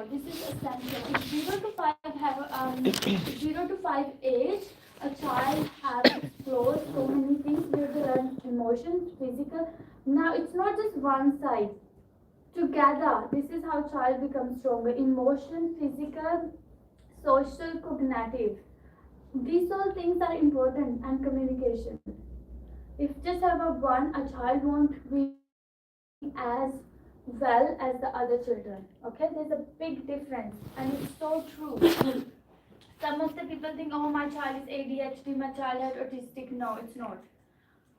explore. This is essential. If 0 to 5 age, a child has explored so many things where they learn emotions, physical. Now it's not just one side. Together, this is how child becomes stronger. Emotion, physical, social, cognitive. These all things are important, and communication. If just have a one, a child won't be as well as the other children. Okay, there's a big difference, and it's so true. Some of the people think, oh, my child is ADHD, my child is autistic. No, it's not.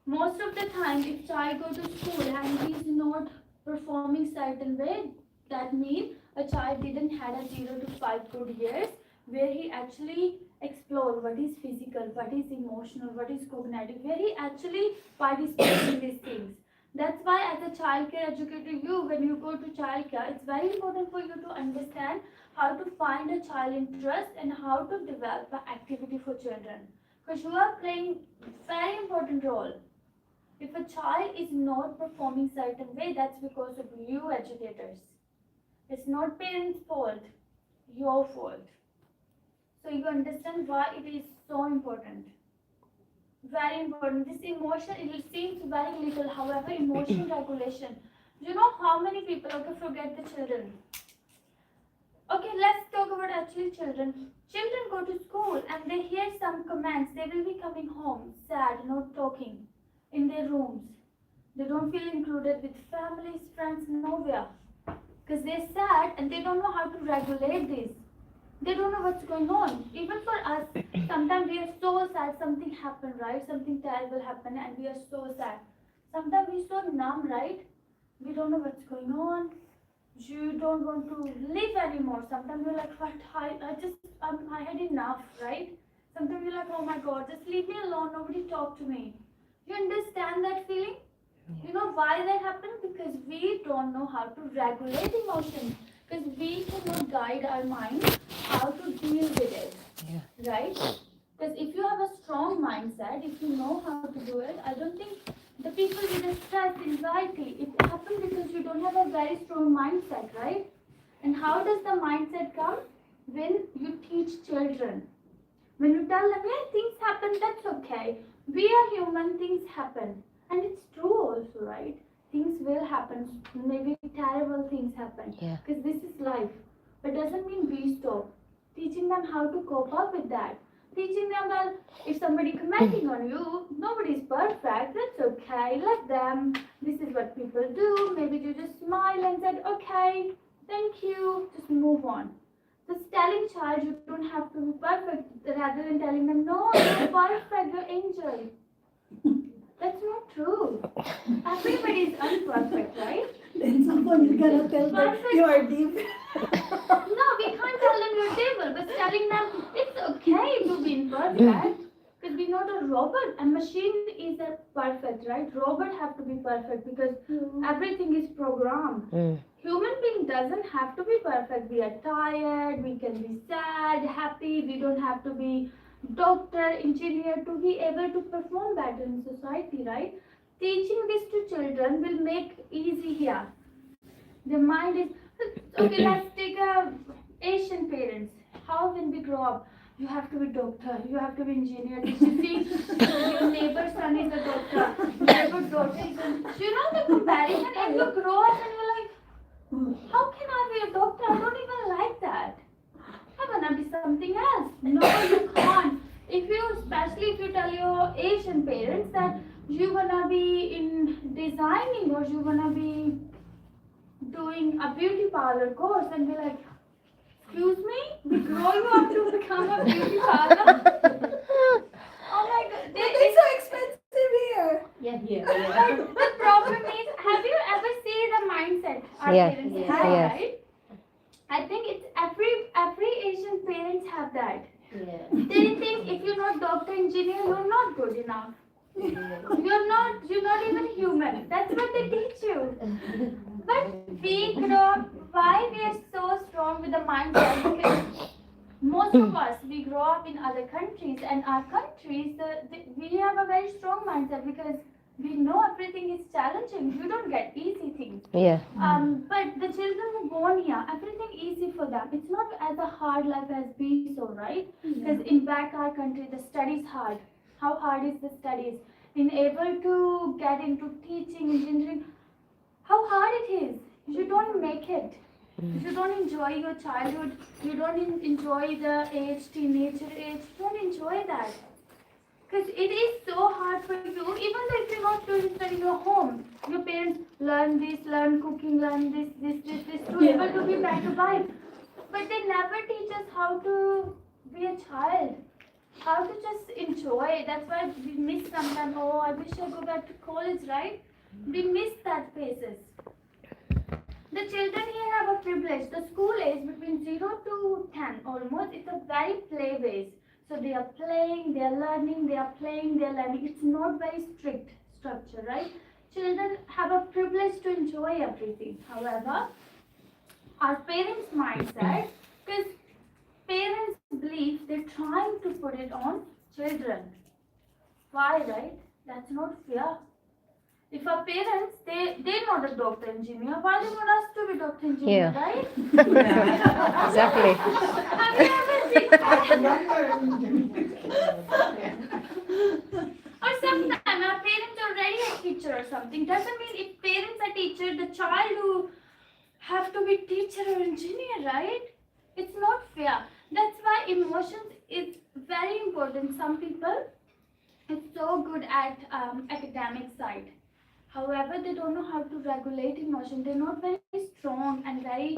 Most of the time, if child go to school and he's not performing certain way, that means a child didn't had a 0 to 5 good years where he actually explore what is physical, what is emotional, what is cognitive, where he actually participates in these things. That's why as a childcare educator, when you go to childcare, it's very important for you to understand how to find a child interest and how to develop an activity for children. Because you are playing very important role. If a child is not performing certain way, that's because of you educators. It's not parents' fault, your fault. So you understand why it is so important. Very important. This emotion, it seems very little, however, emotion regulation. You know how many people, okay, forget the children. Okay, let's talk about actually children. Children go to school and they hear some comments. They will be coming home sad, not talking, in their rooms. They don't feel included with families, friends, nowhere. Because they're sad and they don't know how to regulate this. They don't know what's going on. Even for us, sometimes we are so sad, something happened, right? Something terrible happened and we are so sad. Sometimes we're so numb, right? We don't know what's going on. You don't want to live anymore. Sometimes you're like, what? I had enough, right? Sometimes you're like, oh my God, just leave me alone. Nobody talk to me. You understand that feeling? You know why that happened? Because we don't know how to regulate emotions. Because we cannot guide our mind how to deal with it. Yeah. Right? Because if you have a strong mindset, if you know how to do it, I don't think the people with the stress, anxiety, it happens because you don't have a very strong mindset, right? And how does the mindset come? When you teach children. When you tell them, yeah, things happen, that's okay. We are human, things happen. And it's true also, right? Things will happen. Maybe terrible things happen. Because this is life. But doesn't mean we stop. Teaching them how to cope up with that. Teaching them that if somebody commenting on you, nobody's perfect. That's okay. Let them. This is what people do. Maybe you just smile and said, okay, thank you. Just move on. Just telling child you don't have to be perfect rather than telling them, no, you're perfect, you're angel. That's not true. Everybody is imperfect, right? Then someone is gonna tell them you are deep. No, we can't tell them you're devil, but telling them it's okay to be imperfect. Because we're not a robot. A machine is a perfect, right? Robot have to be perfect because everything is programmed. Human being doesn't have to be perfect. We are tired, we can be sad, happy, we don't have to be doctor, engineer to be able to perform better in society, right? Teaching this to children will make easy here. The mind is okay. Let's take Asian parents. How when we grow up, you have to be doctor, you have to be engineer. Did you see your neighbor's son is a doctor, neighbor's daughter is a. You know the comparison, and you grow up and you're like, how can I be a doctor? I don't even like that. I wanna be something else. No, you can't. Especially if you tell your Asian parents that you wanna be in designing or you wanna be doing a beauty parlor course, and be like, excuse me, we grow you up to become a beauty parlor. Oh my God, They're so expensive here. But the problem is, have you ever seen the mindset our parents have, right? I think it's every Asian parents have that. They think if you're not doctor, engineer, you're not good enough. You're not even human. That's what they teach you. But we grow up, why we are so strong with the mindset? Because most of us, we grow up in other countries, and our countries, we have a very strong mindset because We know everything is challenging. You don't get easy things. Yeah. But the children who born here, everything easy for them. It's not as a hard life as we so, right? Because in back our country, the studies hard. How hard is the studies? In able to get into teaching, engineering, how hard it is. You don't make it. You don't enjoy your childhood. You don't enjoy the age, teenager age. You don't enjoy that. Because it is so hard for you, even though if you're not doing it in your home, your parents learn this, learn cooking, learn this, to able to be better wife. But they never teach us how to be a child, how to just enjoy. That's why we miss sometimes. Oh, I wish I go back to college, right? We miss that phases. The children here have a privilege. The school age between 0 to 10 almost, it's a very play based. So they are playing, they are learning, they are playing, they are learning. It's not very strict structure, right? Children have a privilege to enjoy everything. However, our parents' mindset, because parents believe they're trying to put it on children. Why, right? That's not fair. If our parents, they're not a doctor engineer, why they want us to be doctor engineer, Yeah. right? Exactly. Have you ever seen or sometimes our parents are already a teacher or something. Doesn't mean if parents are teacher, the child who have to be teacher or engineer, right? It's not fair. That's why emotions is very important. Some people is so good at academic side. However, they don't know how to regulate emotion. They're not very strong and very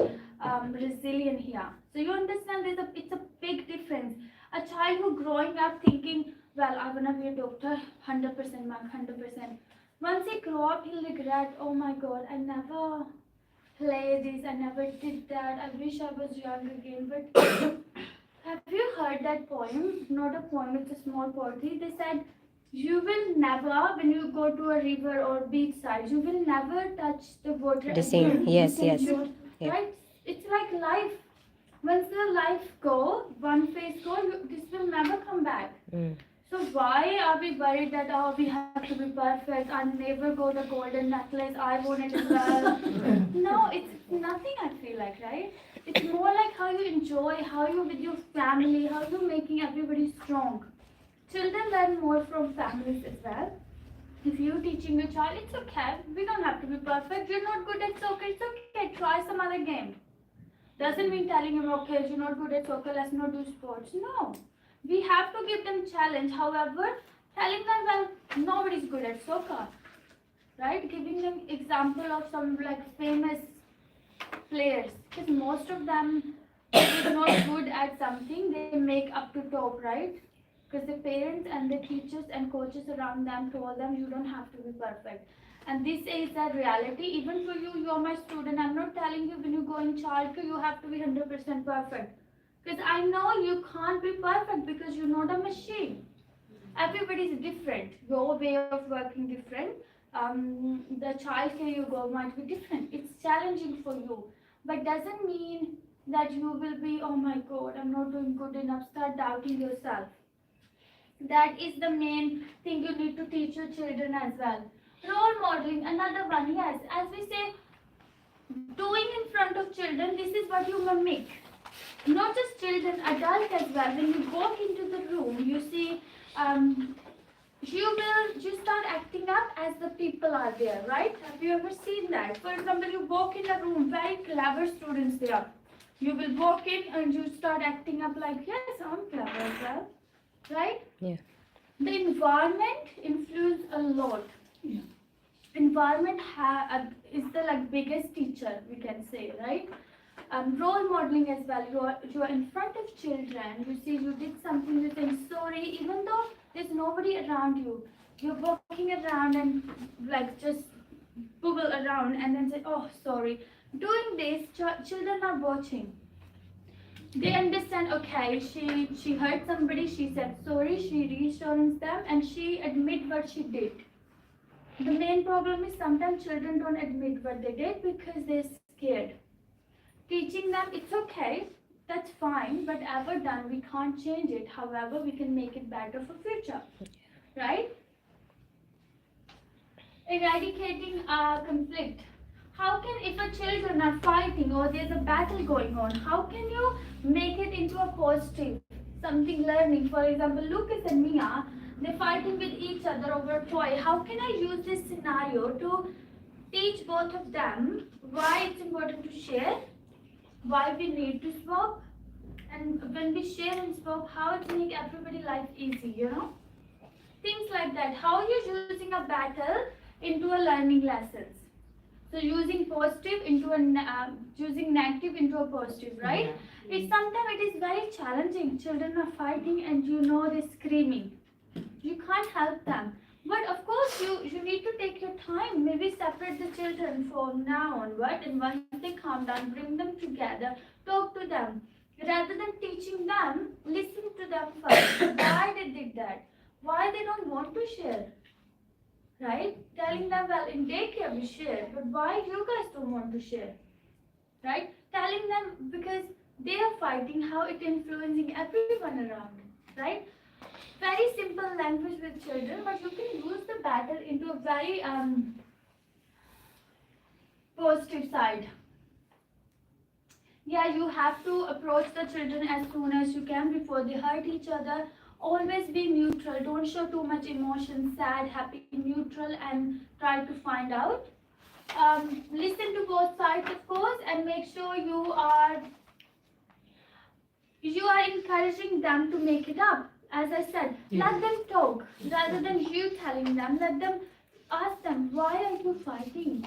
resilient here. So you understand it's a big difference. A child who growing up thinking, well, I wanna be a doctor, 100% mark, 100%. Once he grow up, he'll regret, oh my God, I never played this, I never did that. I wish I was young again. But have you heard that poem? Not a poem, it's a small poetry. They said, you will never, when you go to a river or beach side, you will never touch the water The same. again. Yes, yes. Yeah. Right? It's like life. Once the life go, one phase go, this will never come back. Mm. So why are we worried that we have to be perfect? I never go the golden necklace. I want it as well. No, it's nothing. I feel like, right? It's more like how you enjoy, how you with your family, how you making everybody strong. Children learn more from families as well. If you're teaching your child, it's okay. We don't have to be perfect. You're not good at soccer. It's okay. Try some other game. Doesn't mean telling him, okay, you're not good at soccer. Let's not do sports. No. We have to give them challenge. However, telling them, well, nobody's good at soccer, right? Giving them example of some like famous players, because most of them is not good at something, they make up to top, right? Because the parents and the teachers and coaches around them told them you don't have to be perfect. And this is a reality. Even for you, you're my student. I'm not telling you when you go in childcare you have to be 100% perfect. Because I know you can't be perfect because you're not a machine. Everybody is different. Your way of working different. The childcare you go might be different. It's challenging for you, but doesn't mean that you will be, oh my God, I'm not doing good enough. Start doubting yourself. That is the main thing you need to teach your children as well. Role modeling, another one. Yes, as we say, doing in front of children, this is what you mimic. Not just children, adults as well. When you walk into the room, you see, you start acting up as the people are there, right? Have you ever seen that? For example, you walk in a room, very clever students there. You will walk in and you start acting up like, yes, I'm clever as well, right? Yeah. The environment influence a lot. Yeah. Environment is the like biggest teacher, we can say, right? Role modeling as well. You are in front of children. You see you did something. You think sorry, even though there's nobody around you. You're walking around and like just bubble around and then say, oh sorry. Doing this, children are watching. They understand. Okay, she hurt somebody. She said sorry. She reassures them and she admit what she did. The main problem is sometimes children don't admit what they did because they're scared. Teaching them, it's okay, that's fine, whatever done, we can't change it. However, we can make it better for future, right? Eradicating conflict. How can, if a children are fighting or there's a battle going on, how can you make it into a positive, something learning? For example, Lucas and Mia, they're fighting with each other over a toy. How can I use this scenario to teach both of them why it's important to share, why we need to swap, and when we share and swap, how to make everybody life easy, things like that. How you're using a battle into a learning lessons. So using positive into a using negative into a positive, right? Yeah. It's sometimes it is very challenging. Children are fighting and they're screaming. You can't help them. But of course you need to take your time. Maybe separate the children from now onward, and once they calm down, bring them together, talk to them. Rather than teaching them, listen to them first. Why they did that? Why they don't want to share? Right? Telling them, well, in daycare we share, but why you guys don't want to share? Right? Telling them because they are fighting, how it influencing everyone around. Right? Very simple language with children, but you can use the battle into a very positive side. Yeah, you have to approach the children as soon as you can before they hurt each other. Always be neutral. Don't show too much emotion, sad, happy, neutral, and try to find out. Listen to both sides, of course, and make sure you are encouraging them to make it up. As I said, let them talk rather than you telling them. Let them ask them, why are you fighting?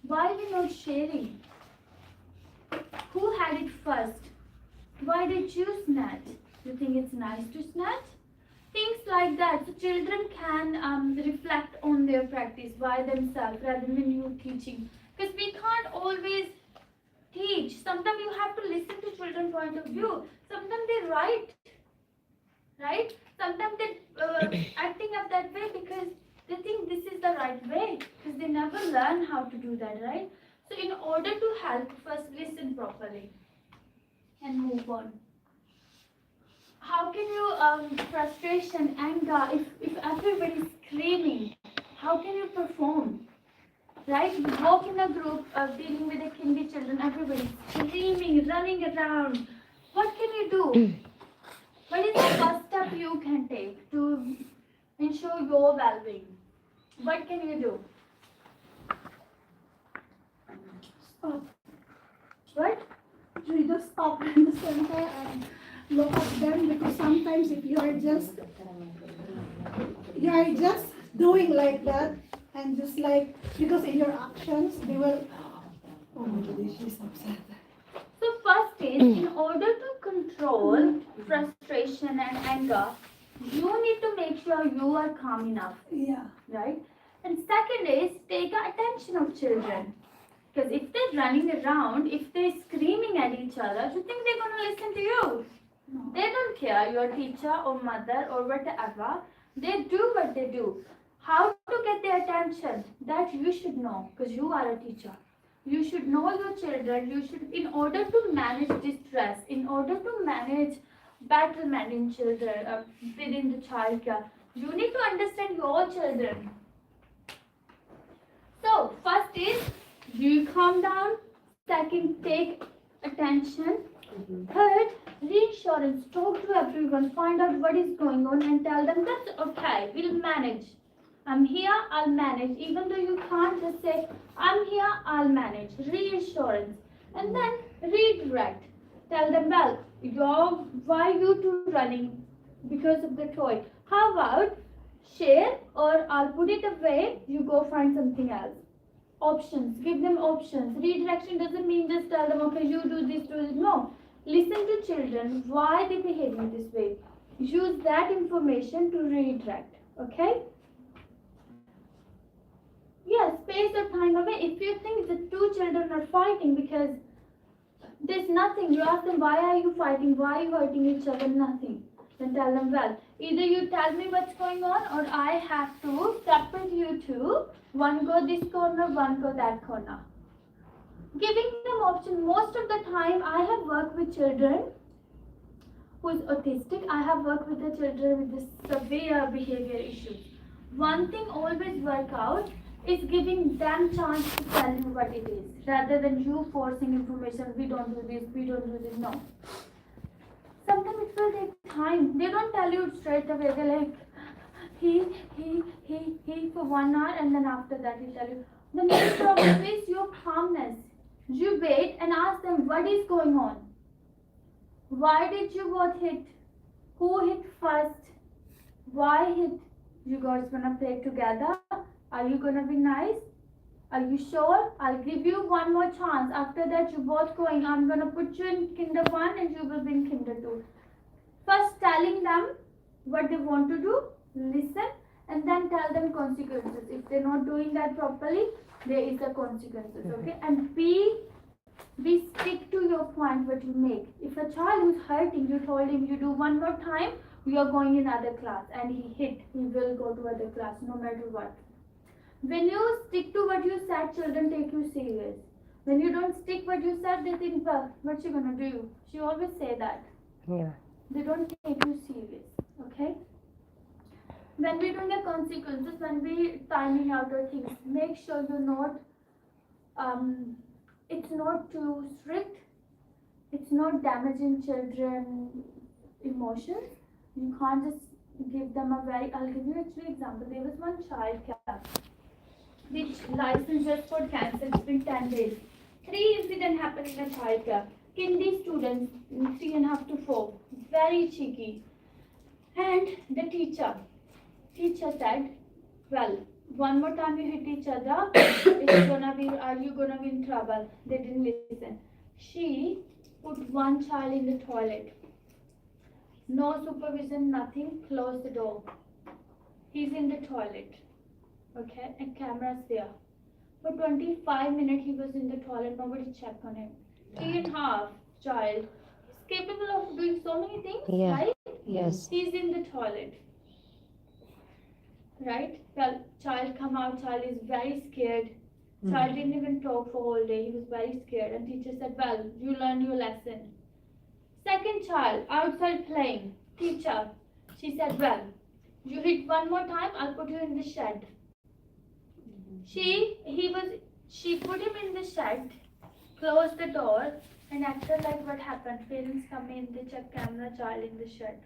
Why are you not sharing? Who had it first? Why did you snatch? You think it's nice to snatch? Things like that. So children can reflect on their practice by themselves rather than you teaching. Because we can't always teach. Sometimes you have to listen to children's point of view. Sometimes they're right. Sometimes they're acting up that way because they think this is the right way. Because they never learn how to do that, right? So in order to help, first listen properly and move on. How can you, frustration, anger, if everybody's screaming, how can you perform? Right? You walk in a group dealing with the kindy children, everybody's screaming, running around. What can you do? What is the first step you can take to ensure your well-being? What can you do? Stop. What? You just stop in the center and look at them, because sometimes if you are just doing like that, and just like, because in your actions they will, oh my goodness, she's upset. So first is, in order to control frustration and anger, you need to make sure you are calm enough, Yeah. right? And second is, take the attention of children. Because if they're running around, if they're screaming at each other, you think they're going to listen to you? No. They don't care, your teacher or mother or whatever. They do what they do. How to get their attention? That you should know, because you are a teacher. You should know your children. You should, in order to manage distress, in order to manage battlement in children within the childcare, you need to understand your children. So first is, you calm down. Second, take attention. Third, reassurance. Talk to everyone. Find out what is going on and tell them that's okay. We'll manage. I'm here, I'll manage. Even though you can't, just say, I'm here, I'll manage. Reassurance. And then redirect. Tell them, well, why you two running? Because of the toy. How about share, or I'll put it away, you go find something else. Options. Give them options. Redirection doesn't mean just tell them, okay, you do this, do this. No. Listen to children. Why they behaving this way? Use that information to redirect. Okay? Yes, space or time away. If you think the two children are fighting because there's nothing, you ask them, why are you fighting? Why are you hurting each other? Nothing. Then tell them, well, either you tell me what's going on, or I have to separate you two. One go this corner, one go that corner. Giving them option. Most of the time I have worked with children who's autistic. I have worked with the children with the severe behavior issues. One thing always work out, It's giving them chance to tell you what it is, rather than you forcing information. We don't do this. We don't do this. No. Sometimes it will take time. They don't tell you straight away. They're like he for 1 hour, and then after that he tell you. The main problem is your calmness. You wait and ask them what is going on. Why did you both hit? Who hit first? Why hit? You guys gonna play together? Are you gonna be nice? Are you sure? I'll give you one more chance. After that, you both going. I'm gonna put you in kinder 1 and you will be in kinder 2. First, telling them what they want to do, listen, and then tell them consequences. If they're not doing that properly, there is a consequences. Okay, and be stick to your point what you make. If a child who's hurting, you told him you do one more time, you are going in other class, and he hit, he will go to other class no matter what. When you stick to what you said, children take you serious. When you don't stick what you said, they think, well, what's she gonna do? She always say that. Yeah. They don't take you serious. Okay? When we're doing the consequences, when we timing out our things, make sure you're not it's not too strict, it's not damaging children emotions. You can't just give them a very, I'll give you actually example. There was one child which license just got cancelled in 10 days. 3 incidents happened in a child care. Kindi students, 3.5 to 4, very cheeky. And the teacher said, well, one more time you hit each other, are you gonna be in trouble? They didn't listen. She put one child in the toilet. No supervision, nothing, close the door. He's in the toilet. Okay, and camera's there. For 25 minutes he was in the toilet, nobody checked on him. 3.5 child. He's capable of doing so many things, Yeah. right? Yes. He's in the toilet. Right? Well, child come out, child is very scared. Child didn't even talk for whole day. He was very scared. And teacher said, well, you learn your lesson. Second child, outside playing. Teacher, she said, well, you hit one more time, I'll put you in the shed. She put him in the shed, closed the door, and acted like what happened. Parents come in, they check camera, child in the shed.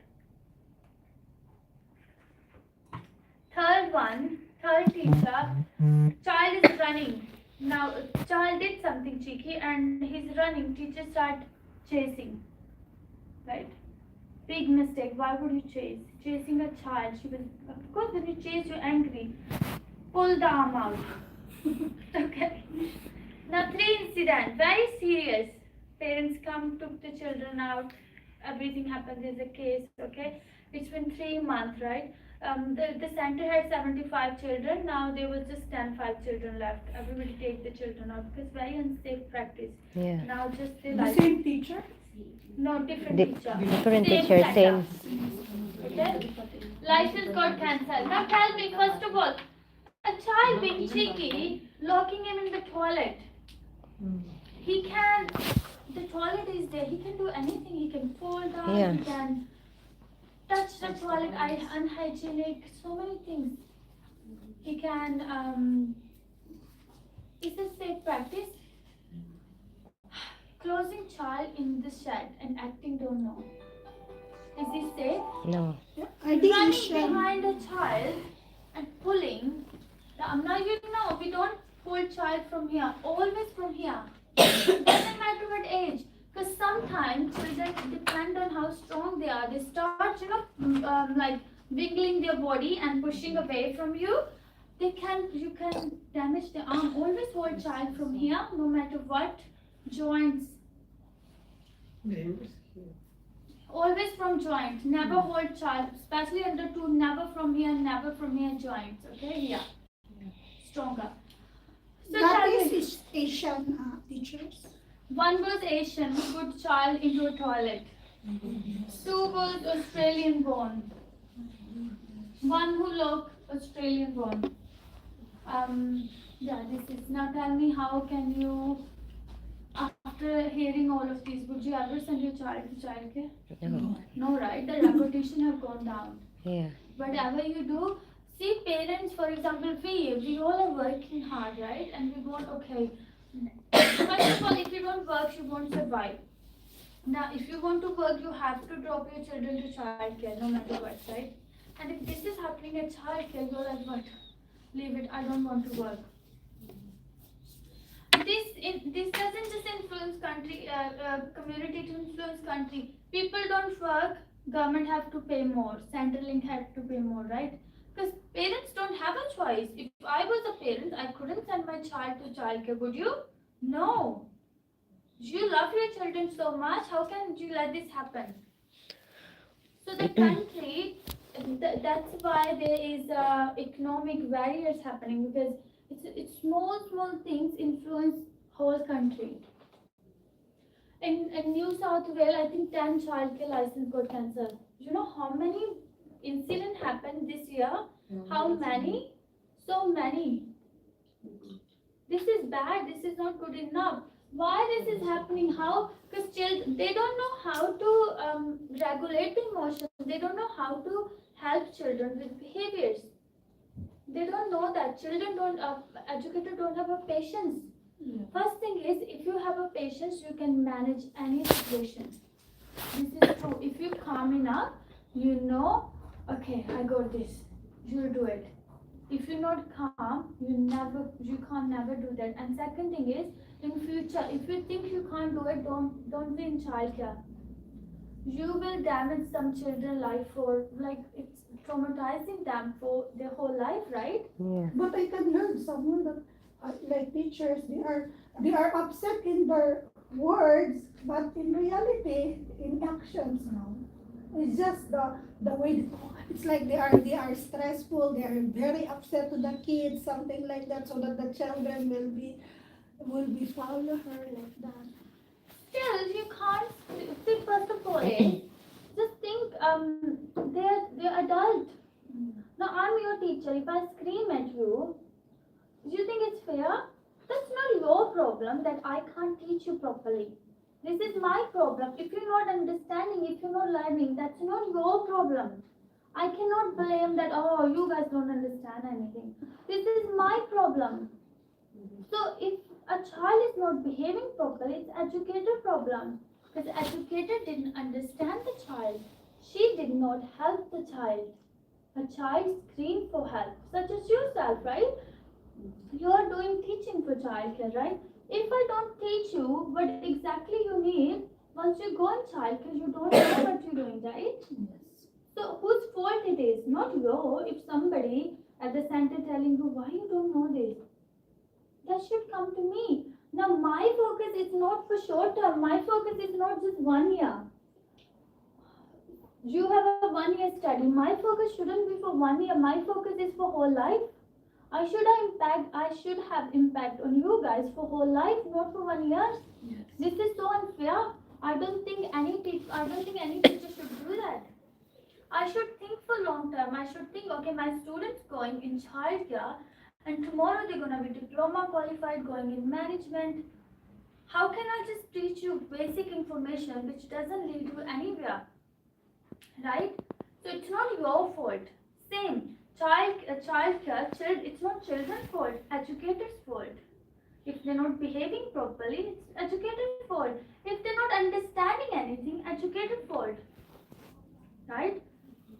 Third teacher, child is running. Now, child did something cheeky and he's running. Teacher start chasing. Right? Big mistake. Why would you chase? Chasing a child. She was, of course, when you chase, you're angry. Pull the arm out. Okay. Now, 3 incidents. Very serious. Parents come, took the children out. Everything happened. There's a case. Okay. It's been 3 months, right? The center had 75 children. Now there was just 5 children left. Everybody take the children out because very unsafe practice. Yeah. Now just the The same teacher? No, different teacher. Different Same teacher, setup. same. Okay? License got cancelled. Now tell me, first of all, a child being cheeky, locking him in the toilet. He can, the toilet is there, he can do anything. He can fall down, Yeah. he can touch the toilet, unhygienic, so many things. He can, it's a safe practice. Closing child in the shed and acting don't know. Is he safe? No. Yeah, I think you Running should. behind a child and pulling. Now you know we don't pull child from here. Always from here. Doesn't matter what age. Because sometimes children depend on how strong they are. They start, like wiggling their body and pushing away from you. You can damage the arm. Always hold child from here, no matter what. Joints. Always from joint. Never hold child, especially under 2. Never from here. Joints. Okay, here. Stronger. So That tell me, is Asian teachers. one was Asian, put child into a toilet. 2 was Australian born. 1 who looked Australian born. Yeah, this is. Now tell me, how can you, after hearing all of these, would you ever send your child to childcare? No. No, right? The reputation have gone down. Yeah. Whatever you do, See, parents, for example, we all are working hard, right? And we want, okay, first of all, if you don't work, you won't survive. Now, if you want to work, you have to drop your children to childcare, no matter what, right? And if this is happening at childcare, you're like, what? Leave it, I don't want to work. This doesn't just influence country, community to influence country. People don't work, government have to pay more, Centrelink have to pay more, right? Because parents don't have a choice. If I was a parent, I couldn't send my child to childcare, would you? No. You love your children so much, how can you let this happen? So the country, that's why there is economic barriers happening, because it's small things influence whole country. In New South Wales, I think 10 childcare license got cancelled. You know how many incidents happened this year? How many? So many. This is bad. This is not good enough. Why this is happening? How? Because children, they don't know how to regulate the emotions. They don't know how to help children with behaviors. They don't know that children don't. Educators don't have a patience. First thing is, if you have a patience, you can manage any situation. This is true. If you calm enough, you know, okay, I got this. You'll do it. If you're not calm, you can't never do that. And second thing is, in future, if you think you can't do it, don't be in childcare. You will damage some children's life for, like, it's traumatizing them for their whole life, right? Yeah. But I can hear someone that like teachers, they are upset in their words, but in reality, in actions now. It's just the way they talk. It's like they are stressful, they are very upset to the kids, something like that, so that the children will be follow her like that. Still, you can't see. First of all, just think they're adult. Now I'm your teacher. If I scream at you, do you think it's fair? That's not your problem that I can't teach you properly. This is my problem. If you're not understanding, if you're not learning, that's not your problem. I cannot blame that, oh, you guys don't understand anything. This is my problem. So if a child is not behaving properly, it's educator problem. Because educator didn't understand the child. She did not help the child. A child screamed for help, such as yourself, right? You are doing teaching for childcare, right? If I don't teach you what exactly you need, once you go in childcare, you don't know what you're doing, right? Yes. So whose fault it is? Not your. If somebody at the center telling you why you don't know this, that should come to me. Now my focus is not for short term. My focus is not just 1 year. You have a 1 year study. My focus shouldn't be for 1 year. My focus is for whole life. I should have impact on you guys for whole life, not for 1 year. Yes. This is so unfair. I don't think any teacher should do that. I should think for long term. I should think, okay, my students going in childcare, and tomorrow they're gonna be diploma qualified, going in management. How can I just teach you basic information which doesn't lead you anywhere? Right? So it's not your fault. Same. Childcare, it's not children's fault, educators' fault. If they're not behaving properly, it's educators' fault. If they're not understanding anything, educators' fault. Right?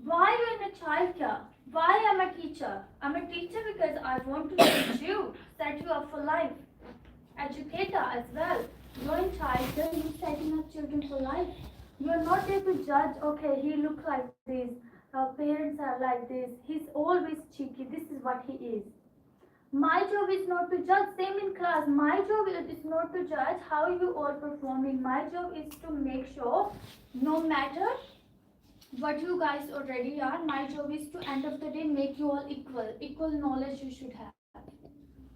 Why you in a childcare? Why I'm a teacher? I'm a teacher because I want to teach you, set you up for life. Educator as well. You're in childcare, you're setting up children for life. You're not there to judge, okay, he looks like this, parents are like this, he's always cheeky, this is what he is. My job is not to judge, same in class. My job is not to judge how you all performing. My job is to make sure, no matter what you guys already are, my job is to end of the day make you all equal knowledge you should have.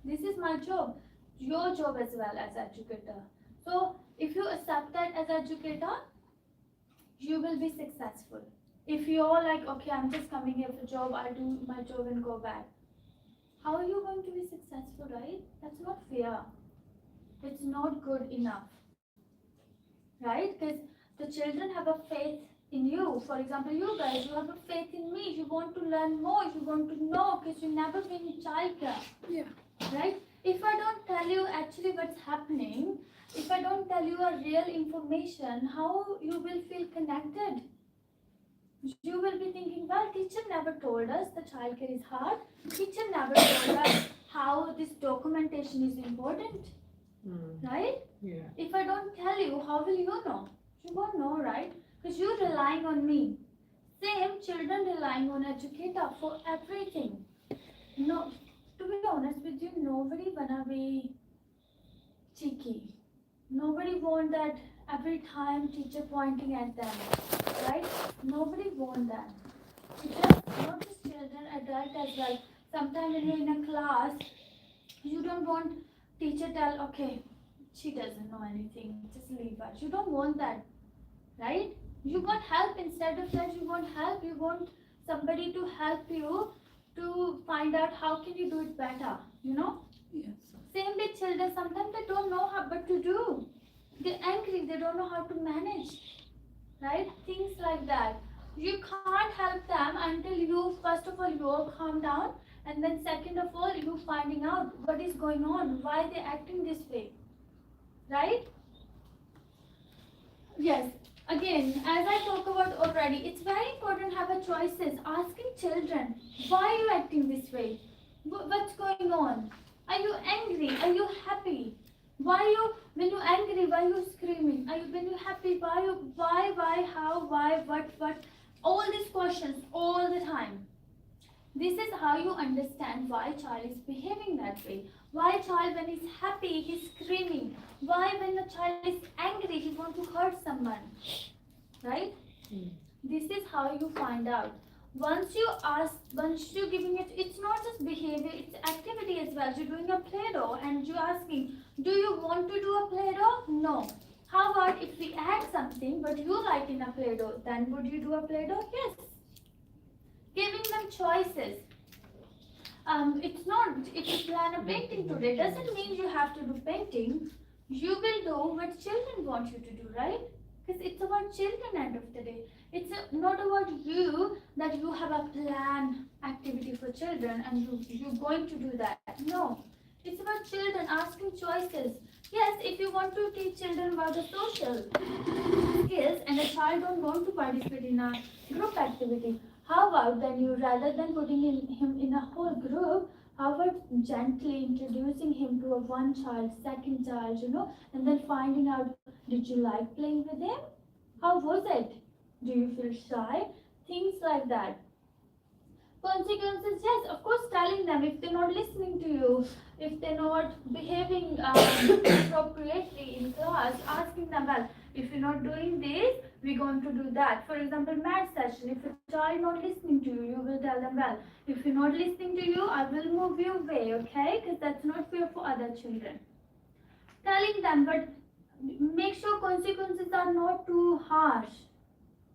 This is my job, your job as well as educator. So if you accept that as educator, you will be successful. If you're like, okay, I'm just coming here for job, I'll do my job and go back. How are you going to be successful, right? That's not fair. It's not good enough. Right? Because the children have a faith in you. For example, you guys, you have a faith in me. You want to learn more. You want to know because you've never been in childcare. Yeah. Right? If I don't tell you actually what's happening, if I don't tell you a real information, how you will feel connected? You will be thinking, well, teacher never told us the childcare is hard. Teacher never told us how this documentation is important. Right? Yeah. If I don't tell you, how will you know? You won't know, right? Because you're relying on me. Same children relying on educator for everything. No, to be honest with you, nobody wanna be cheeky. Nobody want that every time teacher pointing at them, right? Nobody want that. It's just not just children, adult as well. Sometimes when you're in a class, you don't want teacher tell, okay, she doesn't know anything, just leave her. You don't want that, right? You want help. Instead of that, you want help. You want somebody to help you to find out how can you do it better, you know? Yes. Same with children, sometimes they don't know how what to do. They're angry, they don't know how to manage, right? Things like that. You can't help them until you, first of all, you all calm down, and then second of all, you finding out what is going on, why they're acting this way, right? Yes. Again, as I talked about already, it's very important to have a choices. Asking children, why are you acting this way? What's going on? Are you angry? Are you happy? When you're angry, why are you screaming? When you're happy, why, how, why, what? All these questions all the time. This is how you understand why child is behaving that way. Why child when he's happy, he's screaming. Why when the child is angry, he wants to hurt someone. Right? This is how you find out. Once you're giving it, it's not just behavior, it's activity as well. You're doing a Play-Doh and you're asking, do you want to do a Play-Doh? No. How about if we add something but you like in a Play-Doh, then would you do a Play-Doh? Yes. Giving them choices. It's not, if you plan a painting today, doesn't mean you have to do painting. You will do what children want you to do, right? Because it's about children end of the day. It's not about you that you have a planned activity for children and you're going to do that. No. It's about children asking choices. Yes, if you want to teach children about the social skills and a child don't want to participate in a group activity, how about then you, rather than putting him in a whole group, how about gently introducing him to a one child, second child, and then finding out, did you like playing with him? How was it? Do you feel shy? Things like that. Consequences, yes, of course, telling them if they're not listening to you, if they're not behaving appropriately in class, asking them, well, if you're not doing this, we're going to do that. For example, math session, if a child not listening to you, you will tell them, well, if you're not listening to you, I will move you away, okay? Because that's not fair for other children. Telling them, but make sure consequences are not too harsh.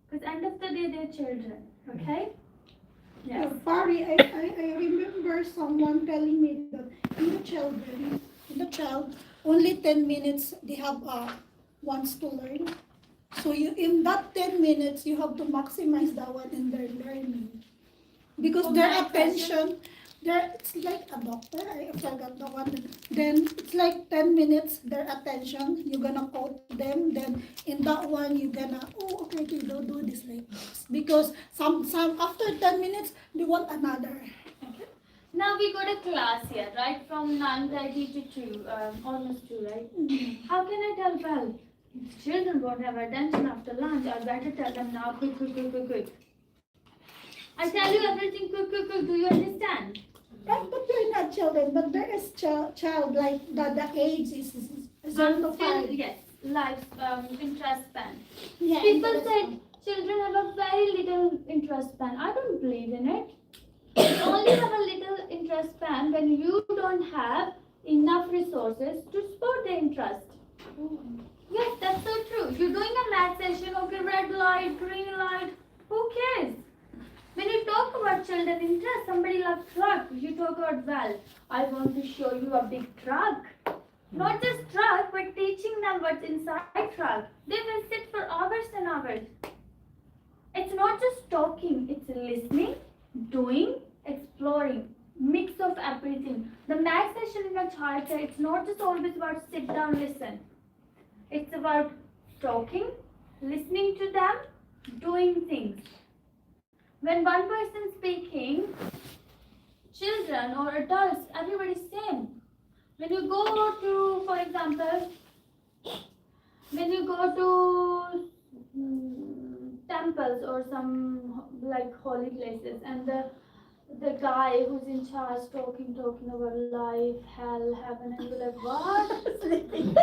Because end of the day, they're children, okay? Yes. Pari, I remember someone telling me that in the child, only 10 minutes they have wants to learn. So in that 10 minutes, you have to maximize the one in their learning. Because For their my attention, it's like a doctor, I forgot the one. Then it's like 10 minutes, their attention, you're gonna quote them. Then in that one, you're gonna, okay, don't do this like this. Because some after 10 minutes, they want another. Okay. Now we got a class here, right? From 9:30 to 2, almost 2, right? How can I tell, well, if children won't have attention after lunch, I better tell them now, quick. I tell you everything quick. Do you understand? Right, but they're not children, but there is child like the age is 0 to 5. Yes, life interest span. Yeah, People said children have a very little interest span. I don't believe in it. You only have a little interest span when you don't have enough resources to support the interest. Yes, that's so true. You're doing a math session, okay, red light, green light, who cares? When you talk about children interest, somebody loves truck. You talk about, well, I want to show you a big truck. Not just truck, but teaching them what's inside truck. They will sit for hours and hours. It's not just talking, it's listening, doing, exploring, mix of everything. The math session in a childcare, it's not just always about sit down, listen. It's about talking, listening to them, doing things. When one person speaking, children or adults, everybody's same. When you go to, for example, when you go to temples or some like holy places, and the guy who's in charge talking about life, hell, heaven, and you're like, what? Sleeping.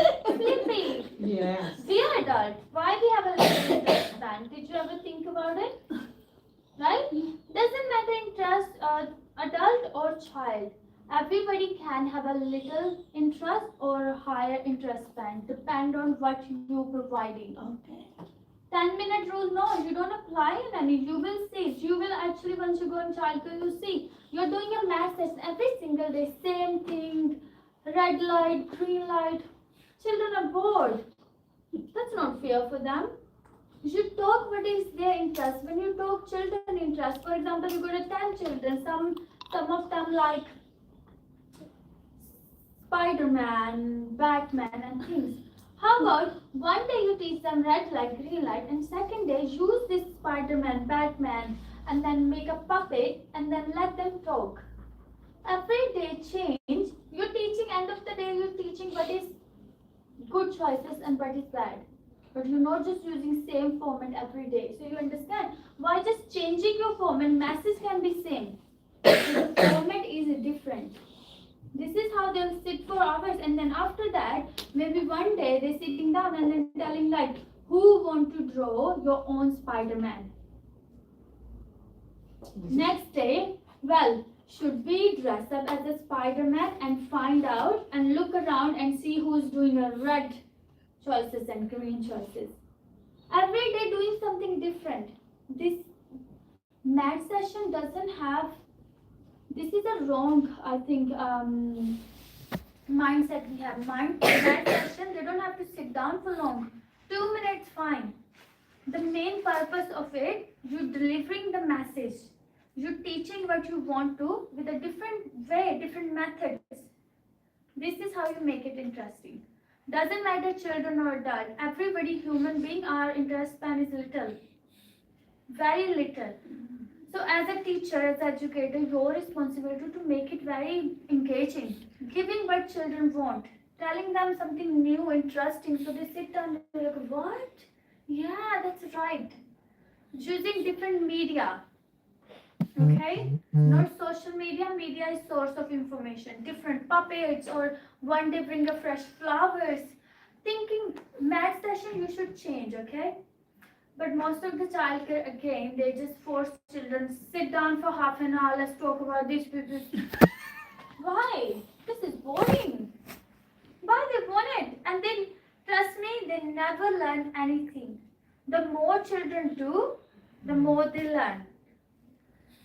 Yes. Dear adult, why we have a little interest span? Did you ever think about it? Right? Doesn't matter interest, adult or child. Everybody can have a little interest or higher interest span, depend on what you're providing. Okay. 10-minute rule, no, you don't apply it any. You will see. You will actually, once you go in childcare, you see. You're doing a math test every single day, same thing, red light, green light. Children are bored. That's not fair for them. You should talk what is their interest. When you talk children interest, for example, you got 10 children, some of them like Spider-Man, Batman and things. How about one day you teach them red light, green light, and second day use this Spider-Man, Batman, and then make a puppet and then let them talk. Every day change. You're teaching, end of the day, you're teaching what is good choices and what is bad. But you're not just using same format every day. So you understand why just changing your format, message can be same. The format is different. This is how they'll sit for hours, and then after that, maybe one day they're sitting down and then telling like, who want to draw your own Spider-Man? Next day, well, should we dress up as a Spider-Man and find out and look around and see who's doing a red choices and green choices? Every day doing something different. This math session doesn't have, this is a wrong, I think, mindset we have. Math session, they don't have to sit down for long. 2 minutes, fine. The main purpose of it, you're delivering the message. You're teaching what you want to with a different way, different methods. This is how you make it interesting. Doesn't matter children or adult. Everybody, human being, our interest span is little. Very little. So as a teacher, as an educator, your responsibility to make it very engaging. Giving what children want. Telling them something new, interesting, so they sit down and they're like, what? Yeah, that's right. Using different media. Okay? Not social media. Media is source of information. Different puppets, or one day bring a fresh flowers. Thinking math session you should change, okay? But most of the childcare, again, they just force children sit down for half an hour. Let's talk about this. Why? This is boring. Why they want it? And then, trust me, they never learn anything. The more children do, the more they learn.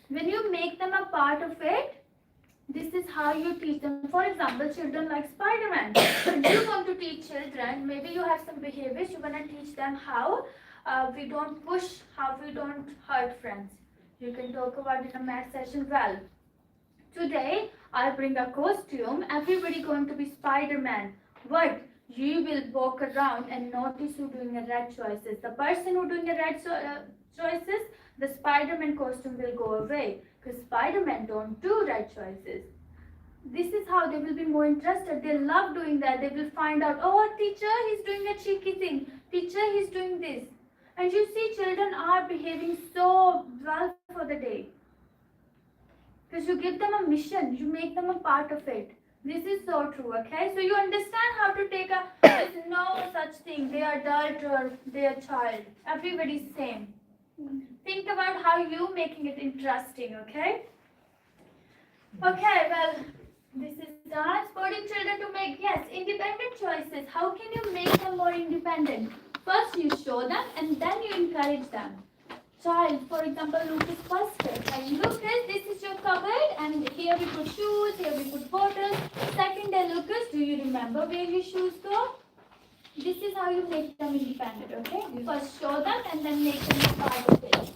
When you make them a part of it, this is how you teach them. For example, children like Spider-Man. When you want to teach children, maybe you have some behaviors, you want to teach them how we don't push, how we don't hurt friends. You can talk about it in a math session. Well, today I'll bring a costume. Everybody going to be Spider-Man. What? You will walk around and notice who doing a red choices. The person who doing a red choices, the Spider-Man costume will go away, because Spider-Man don't do red choices. This is how they will be more interested. They love doing that. They will find out, oh, teacher, he's doing a cheeky thing. Teacher, he's doing this. And you see, children are behaving so well for the day. Because you give them a mission. You make them a part of it. This is so true, okay? So you understand how to take a, there's no such thing. They are adult or they are child. Everybody's same. Think about how you making it interesting, okay? Okay, well, this is done. Supporting children to make, yes, independent choices. How can you make them more independent? First you show them and then you encourage them. Child, for example, Lucas first step. Like, Lucas, this is your cupboard and here we put shoes, here we put bottles. Second day, Lucas, do you remember where your shoes go? This is how you make them independent, okay? First show them and then make them a part of it.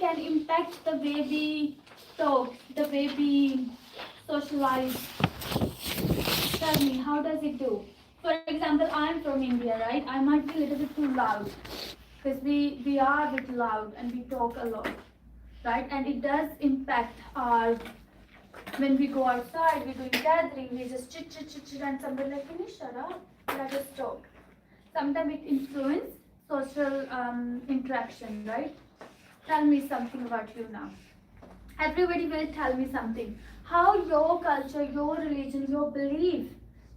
can impact the way we talk, the way we socialize. Tell me, how does it do? For example, I'm from India, right? I might be a little bit too loud because we are a bit loud and we talk a lot, right? And it does impact our, when we go outside, we're doing gathering, we just chit chit chit chit and somebody like, can you shut up? Let us talk. Sometimes it influences social interaction, right? Tell me something about you now. Everybody will tell me something. How your culture, your religion, your belief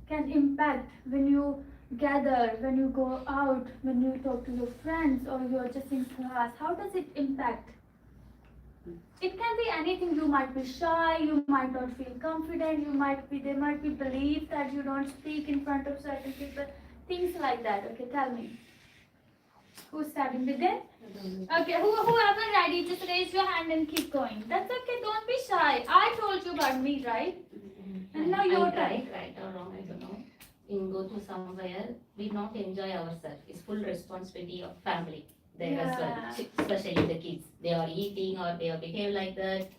can impact when you gather, when you go out, when you talk to your friends or you're just in class. How does it impact? It can be anything. You might be shy, you might not feel confident, there might be belief that you don't speak in front of certain people, things like that. Okay, tell me. Who's starting with it? Okay, whoever ready, just raise your hand and keep going. That's okay, don't be shy. I told you about me, right? And now your turn. Right or wrong, I don't know. In go to somewhere, we not enjoy ourselves. It's full responsibility of family there as well. Especially the kids. They are eating or they are behave like that.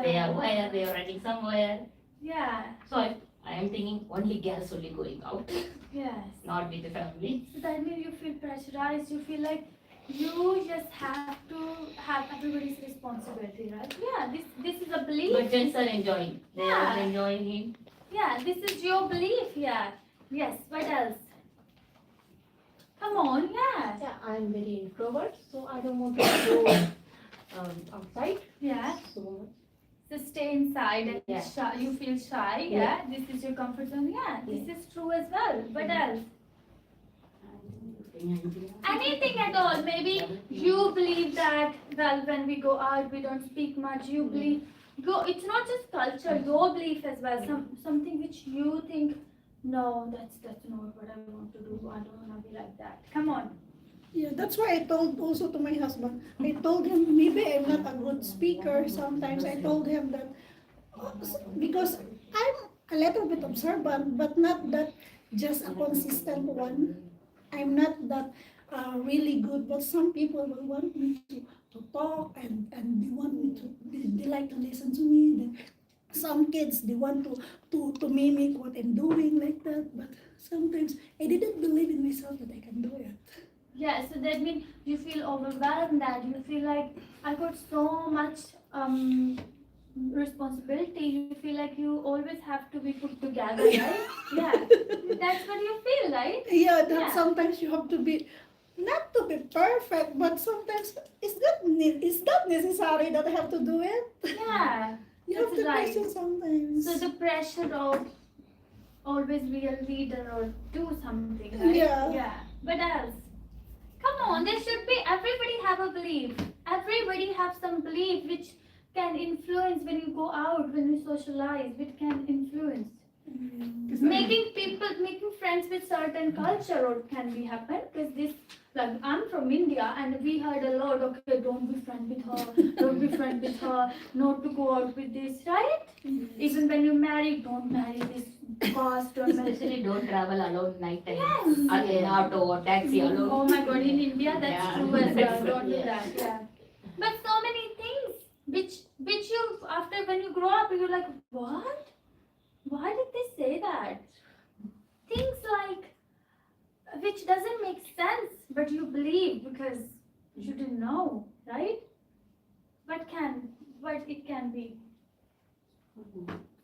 They are where they are running somewhere. Yeah. So I am thinking only girls only going out, Yes. not with the family. So that means you feel pressurized, you feel like you just have to have everybody's responsibility, right? Yeah, this is a belief. But gents are enjoying. They Yeah. are enjoying it. Yeah, this is your belief, yeah. Yes, what else? Come on, yeah. Yeah, I'm very introvert, so I don't want to go outside Yeah. so much. So stay inside and Yeah. shy, you feel shy, yeah. This is your comfort zone, yeah. This is true as well. What else? Anything at all. Maybe you believe that, well, when we go out, we don't speak much. You believe, it's not just culture, your belief as well. Something which you think, no, that's not what I want to do. I don't want to be like that. Come on. Yeah, that's why I told also to my husband. I told him maybe I'm not a good speaker. Sometimes I told him that because I'm a little bit observant, but not that just a consistent one. I'm not that really good, but some people will want me to talk and they want me to, they like to listen to me. Then some kids, they want to mimic what I'm doing like that, but sometimes I didn't believe in myself that I can do it. Yeah, so that means you feel overwhelmed, that you feel like I got so much responsibility. You feel like you always have to be put together, right? Yeah, that's what you feel, right? Yeah, that Yeah. sometimes you have to be, not to be perfect, but sometimes it's not necessary that I have to do it. Yeah. You have That's to right. question sometimes. So the pressure of always be a leader or do something, right? Yeah. Yeah. What else? Come on, there should be, everybody have a belief. Everybody have some belief which can influence when you go out, when you socialize, which can influence. Making friends with certain culture or can be happen because this, like I'm from India and we heard a lot, okay, don't be friend with her, don't be friend with her, not to go out with this, right? Even when you marry, don't marry this caste or marry. Especially don't travel alone night time. Yes. Again, auto or taxi alone. Oh my god, in India that's Yeah. true as well. That's Don't do yeah. that. Yeah. But so many things which you after when you grow up you're like, what? Why did they say that? Things like which doesn't make sense, but you believe because you didn't know, right? What it can be.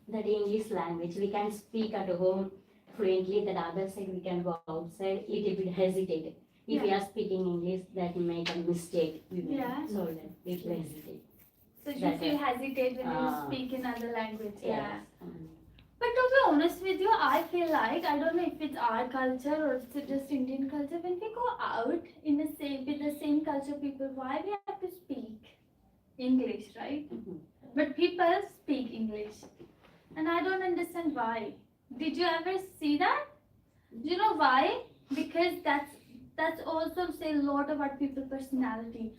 That English language, we can speak at home fluently, that other side we can go outside, little bit hesitate. If we Yeah. are speaking English, that we make a mistake. We may Yeah. so that little hesitate. So you That- feel hesitate when you Ah. speak in other language. Yeah. Yes. But to be honest with you, I feel like, I don't know if it's our culture or it's just Indian culture, when we go out in the same with the same culture people, why we have to speak English, right? Mhm. But people speak English. And I don't understand why. Did you ever see that? Do you know why? Because that's also say a lot about people's personality.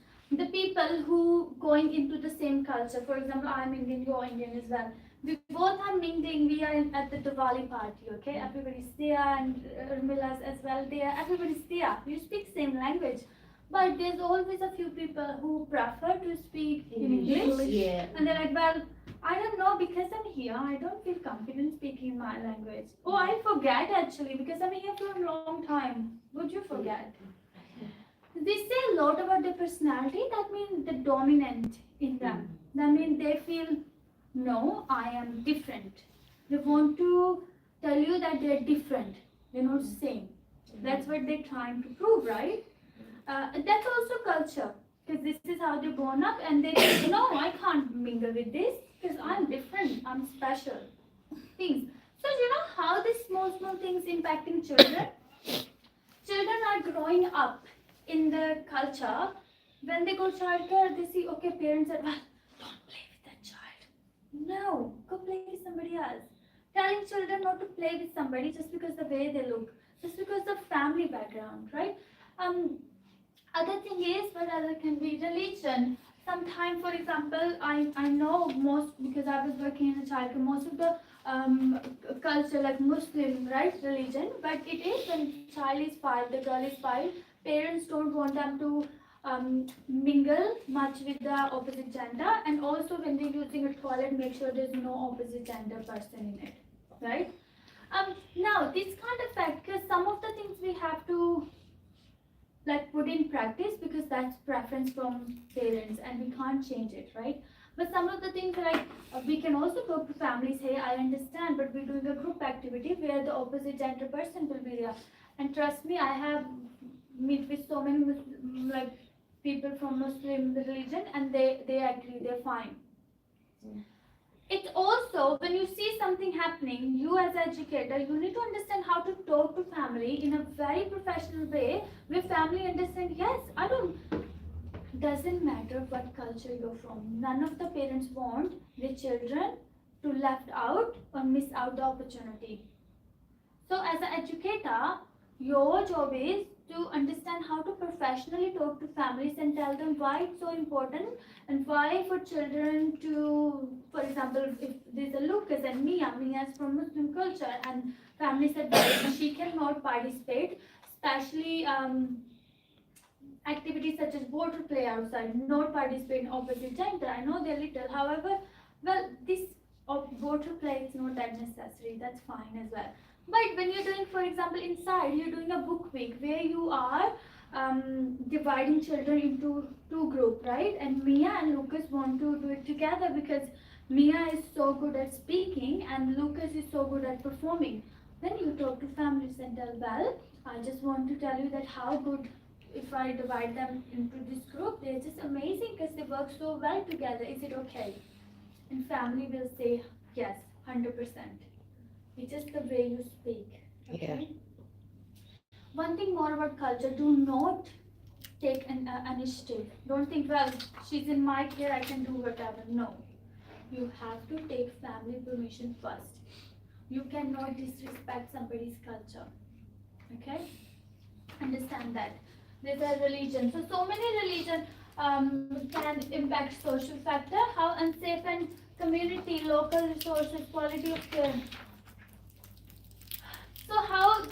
The people who going into the same culture, for example, I'm Indian, you're Indian as well. We both are mingling, we are at the Diwali party, okay? Everybody's there and Urmila's as well there, everybody's there. You speak same language. But there's always a few people who prefer to speak in English. Yeah. And they're like, well, I don't know, because I'm here, I don't feel confident speaking my language. Oh, I forget actually, because I'm here for a long time. Would you forget? They say a lot about their personality. That means the dominant in them. That means they feel, no, I am different. They want to tell you that they're different. They're not same. That's what they're trying to prove, right? That's also culture, because this is how they're grown up, and they think, no, I can't mingle with this because I'm different, I'm special. Things. So you know how these small things impacting children? Children are growing up in the culture. When they go childcare, they see, okay, parents are, well, don't play with that child. No, go play with somebody else. Telling children not to play with somebody just because the way they look, just because of family background, right? Other thing is, what other can be religion. Sometimes, for example, I know most, because I was working in a childcare, most of the culture like Muslim, right, religion, but it is when child is 5, the girl is 5, parents don't want them to mingle much with the opposite gender, and also when they're using a toilet, make sure there's no opposite gender person in it, right? Now this can't affect, because some of the things we have to like put in practice, because that's preference from parents and we can't change it, right? But some of the things like we can also talk to families, hey, I understand, but we're doing a group activity where the opposite gender person will be there, and trust me, I have meet with so many like people from Muslim religion, and they're fine. It also, when you see something happening, you as an educator, you need to understand how to talk to family in a very professional way, where family understand, yes, doesn't matter what culture you're from. None of the parents want their children to left out or miss out the opportunity. So as an educator, your job is to understand how to professionally talk to families and tell them why it's so important, and why for children to, for example, if there's a Lucas and Mia's from Muslim culture, and family said that she cannot participate, especially activities such as water play outside, not participate in opposite gender. I know they're little, however, well, this water play is not that necessary, that's fine as well. But when you're doing, for example, inside, you're doing a book week where you are dividing children into 2 groups, right? And Mia and Lucas want to do it together, because Mia is so good at speaking and Lucas is so good at performing. Then you talk to families and tell, well, I just want to tell you that how good, if I divide them into this group, they're just amazing because they work so well together. Is it okay? And family will say, yes, 100%. It's just the way you speak. Okay? One thing more about culture, do not take an initiative. Don't think, well, she's in my care, I can do whatever. No. You have to take family permission first. You cannot disrespect somebody's culture. Okay? Understand that. There's a religion. So many religion can impact social factor. How unsafe and community, local resources, quality of care. So how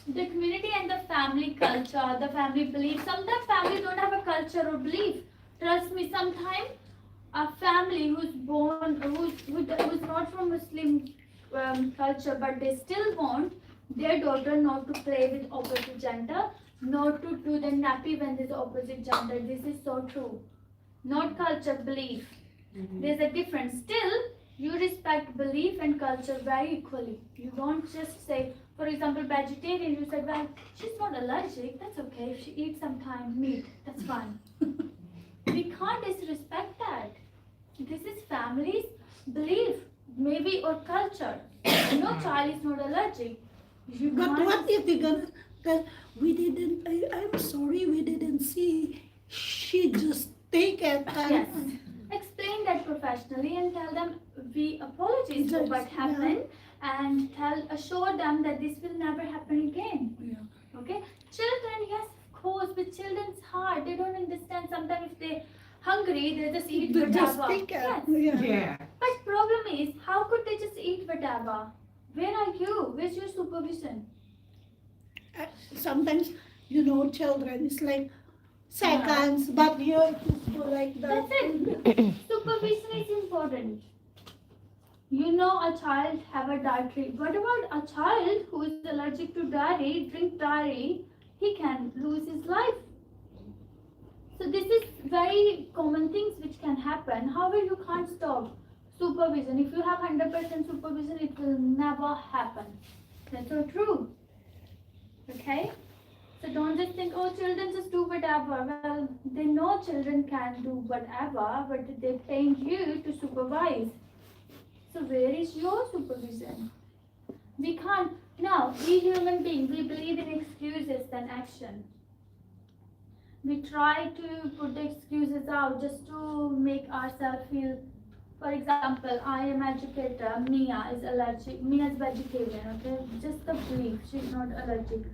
the community and the family culture, the family belief. Sometimes families don't have a culture or belief. Trust me, sometimes a family who's not from Muslim culture, but they still want their daughter not to play with opposite gender, not to do the nappy when there's opposite gender. This is so true. Not culture, belief. There's a difference. Still, you respect belief and culture very equally. You don't just say, for example, vegetarian, you said, well, she's not allergic, that's okay. If she eats sometimes meat, that's fine. We can't disrespect that. This is family's belief, maybe, or culture. No child is not allergic. You But can't- what if they gonna tell, I'm sorry, we didn't see, she just take it and Yes. Explain that professionally and tell them we apologize for what happened, and assure them that this will never happen again. Yeah. Okay? Children, yes, of course, but children's hard. They don't understand. Sometimes if they're hungry, they just eat They just whatever. take it. Yes. Yeah. But problem is, how could they just eat whatever? Where are you? Where's your supervision? Sometimes children. It's like seconds, but you just go like that. That's it. Supervision is important. You know a child have a dietary. What about a child who is allergic to dairy, drink dairy, he can lose his life. So this is very common things which can happen. However, you can't stop supervision. If you have 100% supervision, it will never happen. That's so true. Okay? So don't just think, oh, children just do whatever. Well, they know children can do whatever, but they're paying you to supervise. So where is your supervision? We can't. Now, we human beings, we believe in excuses than action. We try to put the excuses out just to make ourselves feel. For example, I am educator, Mia is allergic, Mia is vegetarian, okay? Just the belief, she's not allergic.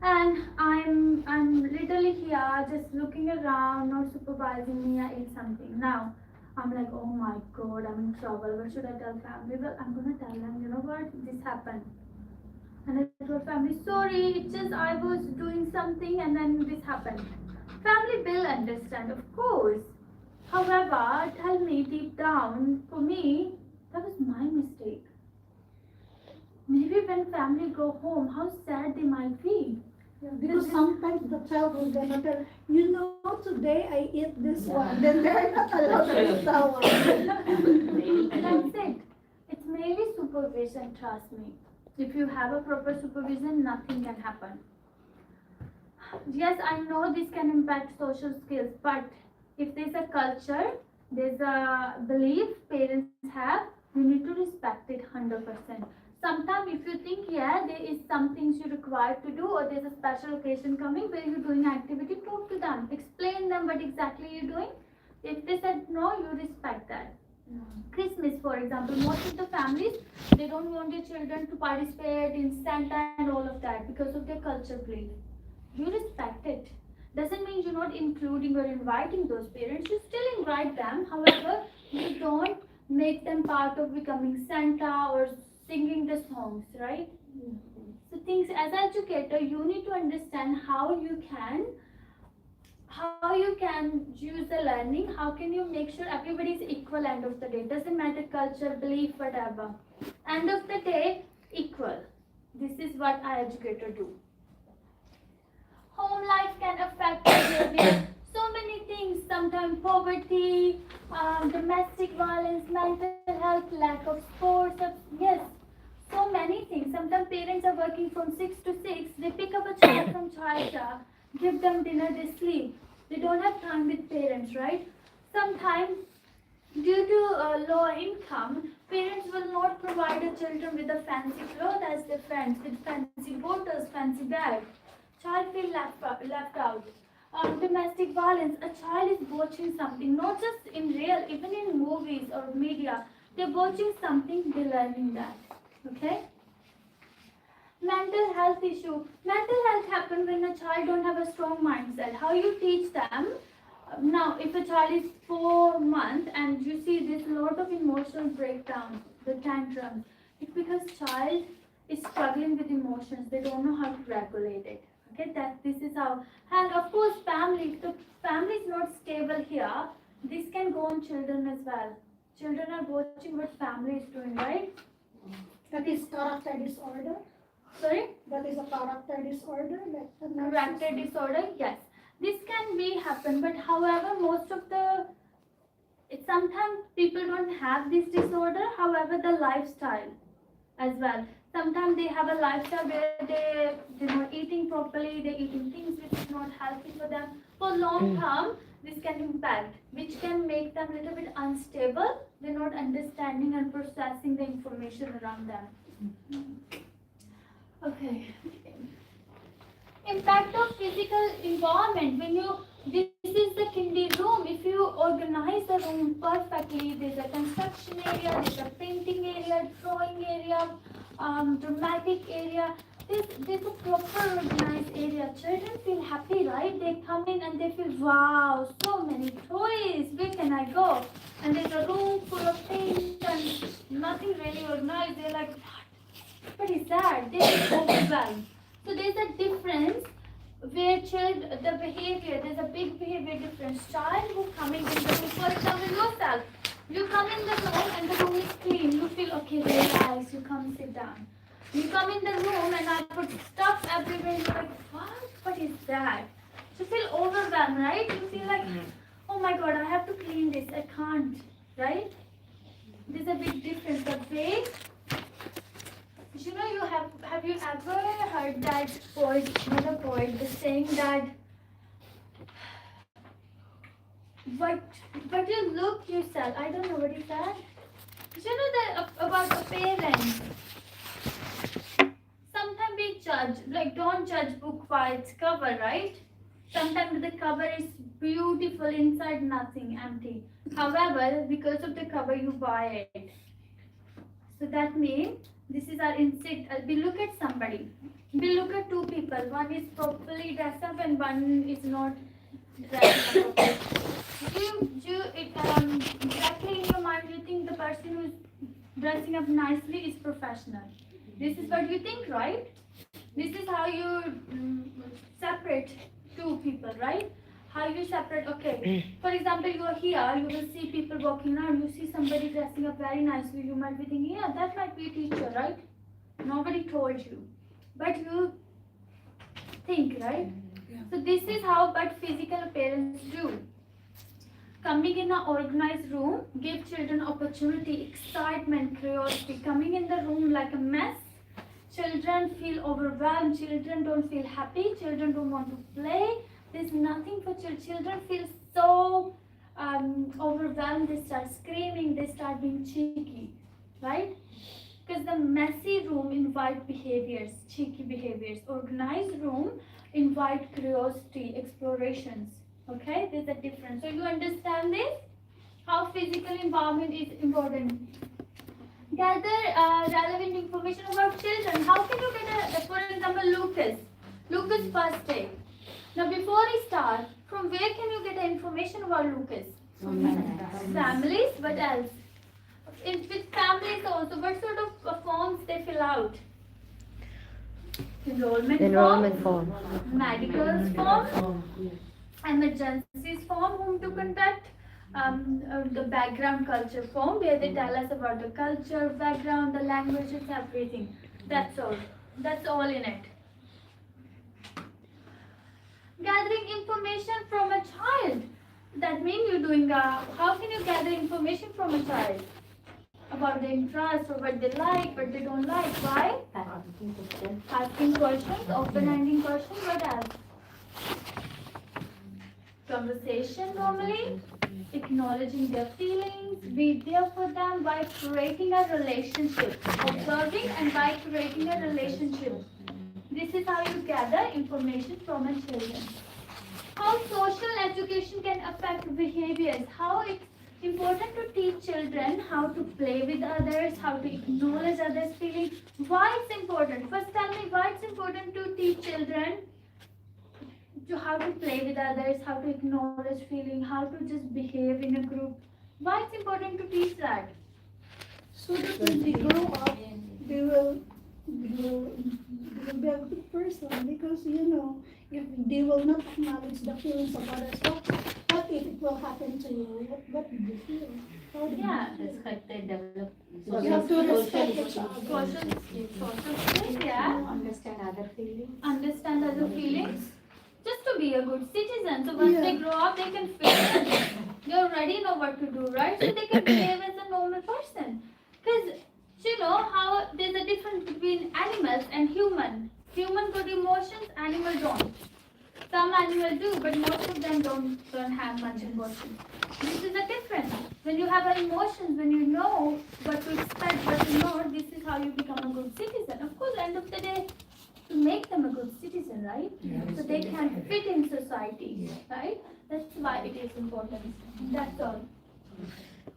And I'm literally here just looking around, not supervising Mia eat something. Now, I'm like, oh my god, I'm in trouble. What should I tell family? Well, I'm gonna tell them, you know what, this happened. And I told family, sorry, it's just I was doing something and then this happened. Family will understand, of course. However, tell me deep down, for me, that was my mistake. Maybe when family go home, how sad they might be. Because sometimes the child will gonna tell, today I eat this one. Then they're not allowed to eat that one. That's it. It's mainly supervision, trust me. If you have a proper supervision, nothing can happen. Yes, I know this can impact social skills, but if there's a culture, there's a belief parents have, you need to respect it 100%. Sometimes if you think, yeah, there is some things you require to do or there's a special occasion coming where you're doing activity, talk to them. Explain them what exactly you're doing. If they said no, you respect that. Christmas, for example, most of the families, they don't want their children to participate in Santa and all of that because of their culture belief. You respect it. Doesn't mean you're not including or inviting those parents. You still invite them. However, you don't make them part of becoming Santa or singing the songs, right? So things as an educator, you need to understand how you can use the learning. How can you make sure everybody is equal end of the day? Doesn't matter culture, belief, whatever. End of the day, equal. This is what our educator do. Home life can affect behavior. So many things. Sometimes poverty, domestic violence, mental health, lack of sports. Yes, so many things. Sometimes parents are working from 6 to 6. They pick up a child from childcare, give them dinner, they sleep. They don't have time with parents, right? Sometimes, due to low income, parents will not provide the children with a fancy clothes as their friends, with fancy bottles, fancy bags. Child feel left out. Domestic violence, a child is watching something, not just in real, even in movies or media. They're watching something, they're learning that. Okay? Mental health issue. Mental health happens when a child don't have a strong mindset. How you teach them? Now, if a child is 4 months and you see this lot of emotional breakdown, the tantrums, it's because child is struggling with emotions. They don't know how to regulate it. Okay, this is how. And of course, family. If the family is not stable here, this can go on children as well. Children are watching what family is doing, right? That is character disorder. Sorry? That is a character disorder. Like Character disorder, yes. This can be happen, but however, most of the sometimes people don't have this disorder. However, the lifestyle as well. Sometimes they have a lifestyle where they're not eating properly. They're eating things which is not healthy for them. For long term, this can impact, which can make them a little bit unstable. They're not understanding and processing the information around them. Okay. Impact of physical environment. This is the kindy room. If you organize the room perfectly, there's a construction area, there's a painting area, drawing area, dramatic area. There's a proper organized area. Children feel happy, right? They come in and they feel, wow, so many toys. Where can I go? And there's a room full of things and nothing really organized. They're like, what is that? They feel overwhelmed. So there's a difference where the behavior, there's a big behavior difference. Child who coming in the room, for example, yourself, you come in the room and the room is clean, you feel okay, relax, you come sit down. You come in the room and I put stuff everywhere, you're like, what is that? You feel overwhelmed, right? You feel like, oh my god, I have to clean this, I can't, right? There's a big difference. The way, you have you ever heard that poet, not a poet, the saying that what you look you sell. I don't know what is that. You know that about the parents. Sometimes we judge, like don't judge book by its cover, right? Sometimes the cover is beautiful, inside nothing, empty. However, because of the cover you buy it. So that means this is our instinct. We look at somebody. We look at two people. One is properly dressed up and one is not dressed up. Directly in your mind, you think the person who is dressing up nicely is professional. This is what you think, right? This is how you separate two people, right? How you separate, okay. For example, you are here, you will see people walking around, you see somebody dressing up very nicely, you might be thinking, yeah, that might be a teacher, right? Nobody told you. But you think, right? Yeah. So this is how but physical appearance do. Coming in an organized room, give children opportunity, excitement, curiosity. Coming in the room like a mess, children feel overwhelmed, children don't feel happy, children don't want to play. There's nothing for children. Children feel so overwhelmed, they start screaming, they start being cheeky, right? Because the messy room invite behaviors, cheeky behaviors. Organized room invite curiosity, explorations. Okay, there's a difference. So you understand this? How physical environment is important. Gather relevant information about children. How can you get for example, Lucas' first day. Now before he starts, from where can you get information about Lucas? Families, what else? With families also, what sort of forms they fill out? Enrollment form. medical form, emergencies form, whom to contact, the background culture form, where they tell us about the culture, background, the languages, everything. That's all. That's all in it. Gathering information from a child. That means you're doing how can you gather information from a child? About their interests or what they like, what they don't like. Why? Asking questions, open-ending questions, what else? Conversation normally, acknowledging their feelings, be there for them by creating a relationship, observing and by creating a relationship. This is how you gather information from a children. How social education can affect behaviors, how it's important to teach children how to play with others, how to acknowledge others' feelings. Why it's important? First tell me why it's important to teach children to how to play with others, how to acknowledge feeling, how to just behave in a group. Why it's important to teach that? So that when they grow up, they will be a good person, because if they will not acknowledge the feelings of others, what if it will happen to you? What did you feel? How did Yeah, you feel? Respect and develop You have to respect each social other. Social skills, yeah. Understand other feelings. Understand other feelings. Just to be a good citizen. So once they grow up, they can feel that they already know what to do, right? So they can behave as a normal person. Because you know how there's a difference between animals and human. Human got emotions, animal don't. Some animals do, but most of them don't have much emotion. This is a difference. When you have emotions, when you know what to expect, what to know, this is how you become a good citizen. Of course, end of the day, to make them a good citizen, right? So they can fit in society, right? That's why it is important. That's all.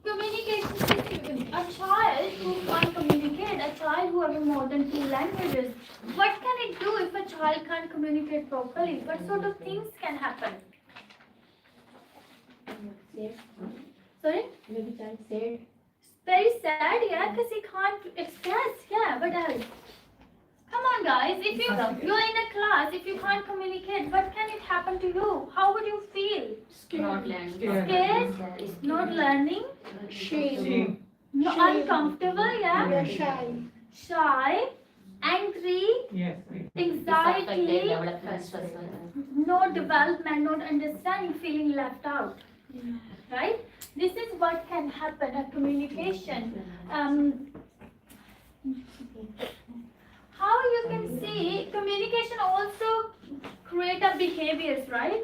Communication skills. A child who can't communicate, a child who has more than 2 languages, what can it do if a child can't communicate properly? What sort of things can happen? Sorry? Maybe child said. Very sad, yeah, because he can't express. Yeah, what else? Come on, guys, if you're in a class, if you can't communicate, what can it happen to you? How would you feel? Not learning. Scared? Not learning? Shame. No, Shame. uncomfortable, yeah? You're shy. Shy, angry, Yes. anxiety, Development. no development, not understanding, feeling left out. Right? This is what can happen at communication. How you can see communication also create a behaviors, right?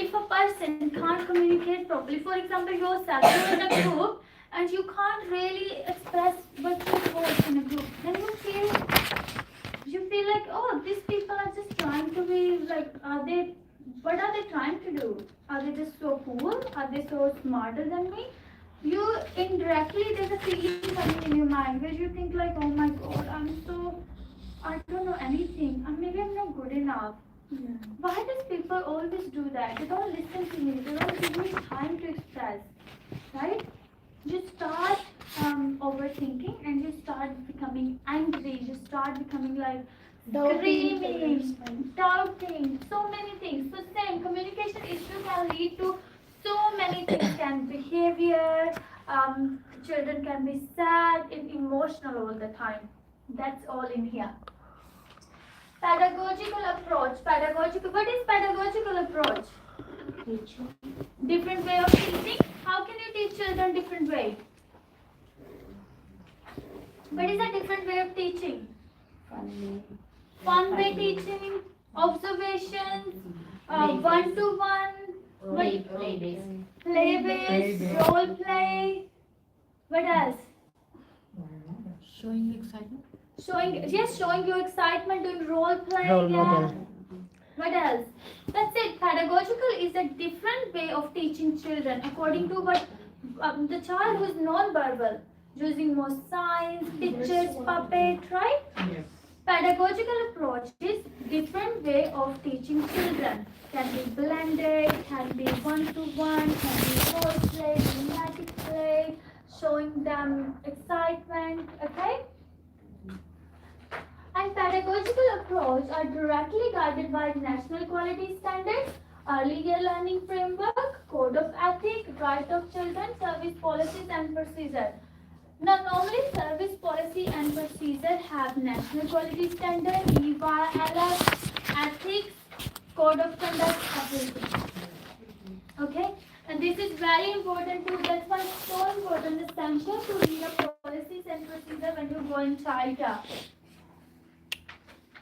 If a person can't communicate properly, for example, yourself, you're in a group and you can't really express what you thought in a group, then you feel like, oh, these people are just trying to be like, what are they trying to do? Are they just so cool? Are they so smarter than me? You indirectly, there's a feeling coming in your mind where you think like, oh my god, I don't know anything, and maybe I'm not good enough. Why does people always do that? They don't listen to me, they don't give me time to express, right? You start overthinking and you start becoming angry, you start becoming like screaming, doubting, so many things. So same, communication issue can lead to so many things, can behavior, children can be sad and emotional all the time. That's all in here. Pedagogical approach. What is pedagogical approach? Different way of teaching. How can you teach children different way? What is a different way of teaching? Fun way teaching, observations, one-to-one, play-based, role play. What else? Showing excitement. Showing your excitement, doing role play. Role model. What else? That's it. Pedagogical is a different way of teaching children according to what the child who is non-verbal, using more signs, pictures, puppet, right? Yes. Pedagogical approach is different way of teaching children. Can be blended, can be one-to-one, can be role play, dramatic play, showing them excitement, okay? And pedagogical approach are directly guided by national quality standards, early year learning framework, code of ethics, right of children, service policies and procedure. Now normally service policy and procedure have national quality standard, EVA, LF, ethics, code of conduct, everything. Okay? And this is very important too. That's why it's so important, essential to read the policies and procedure when you go in child care.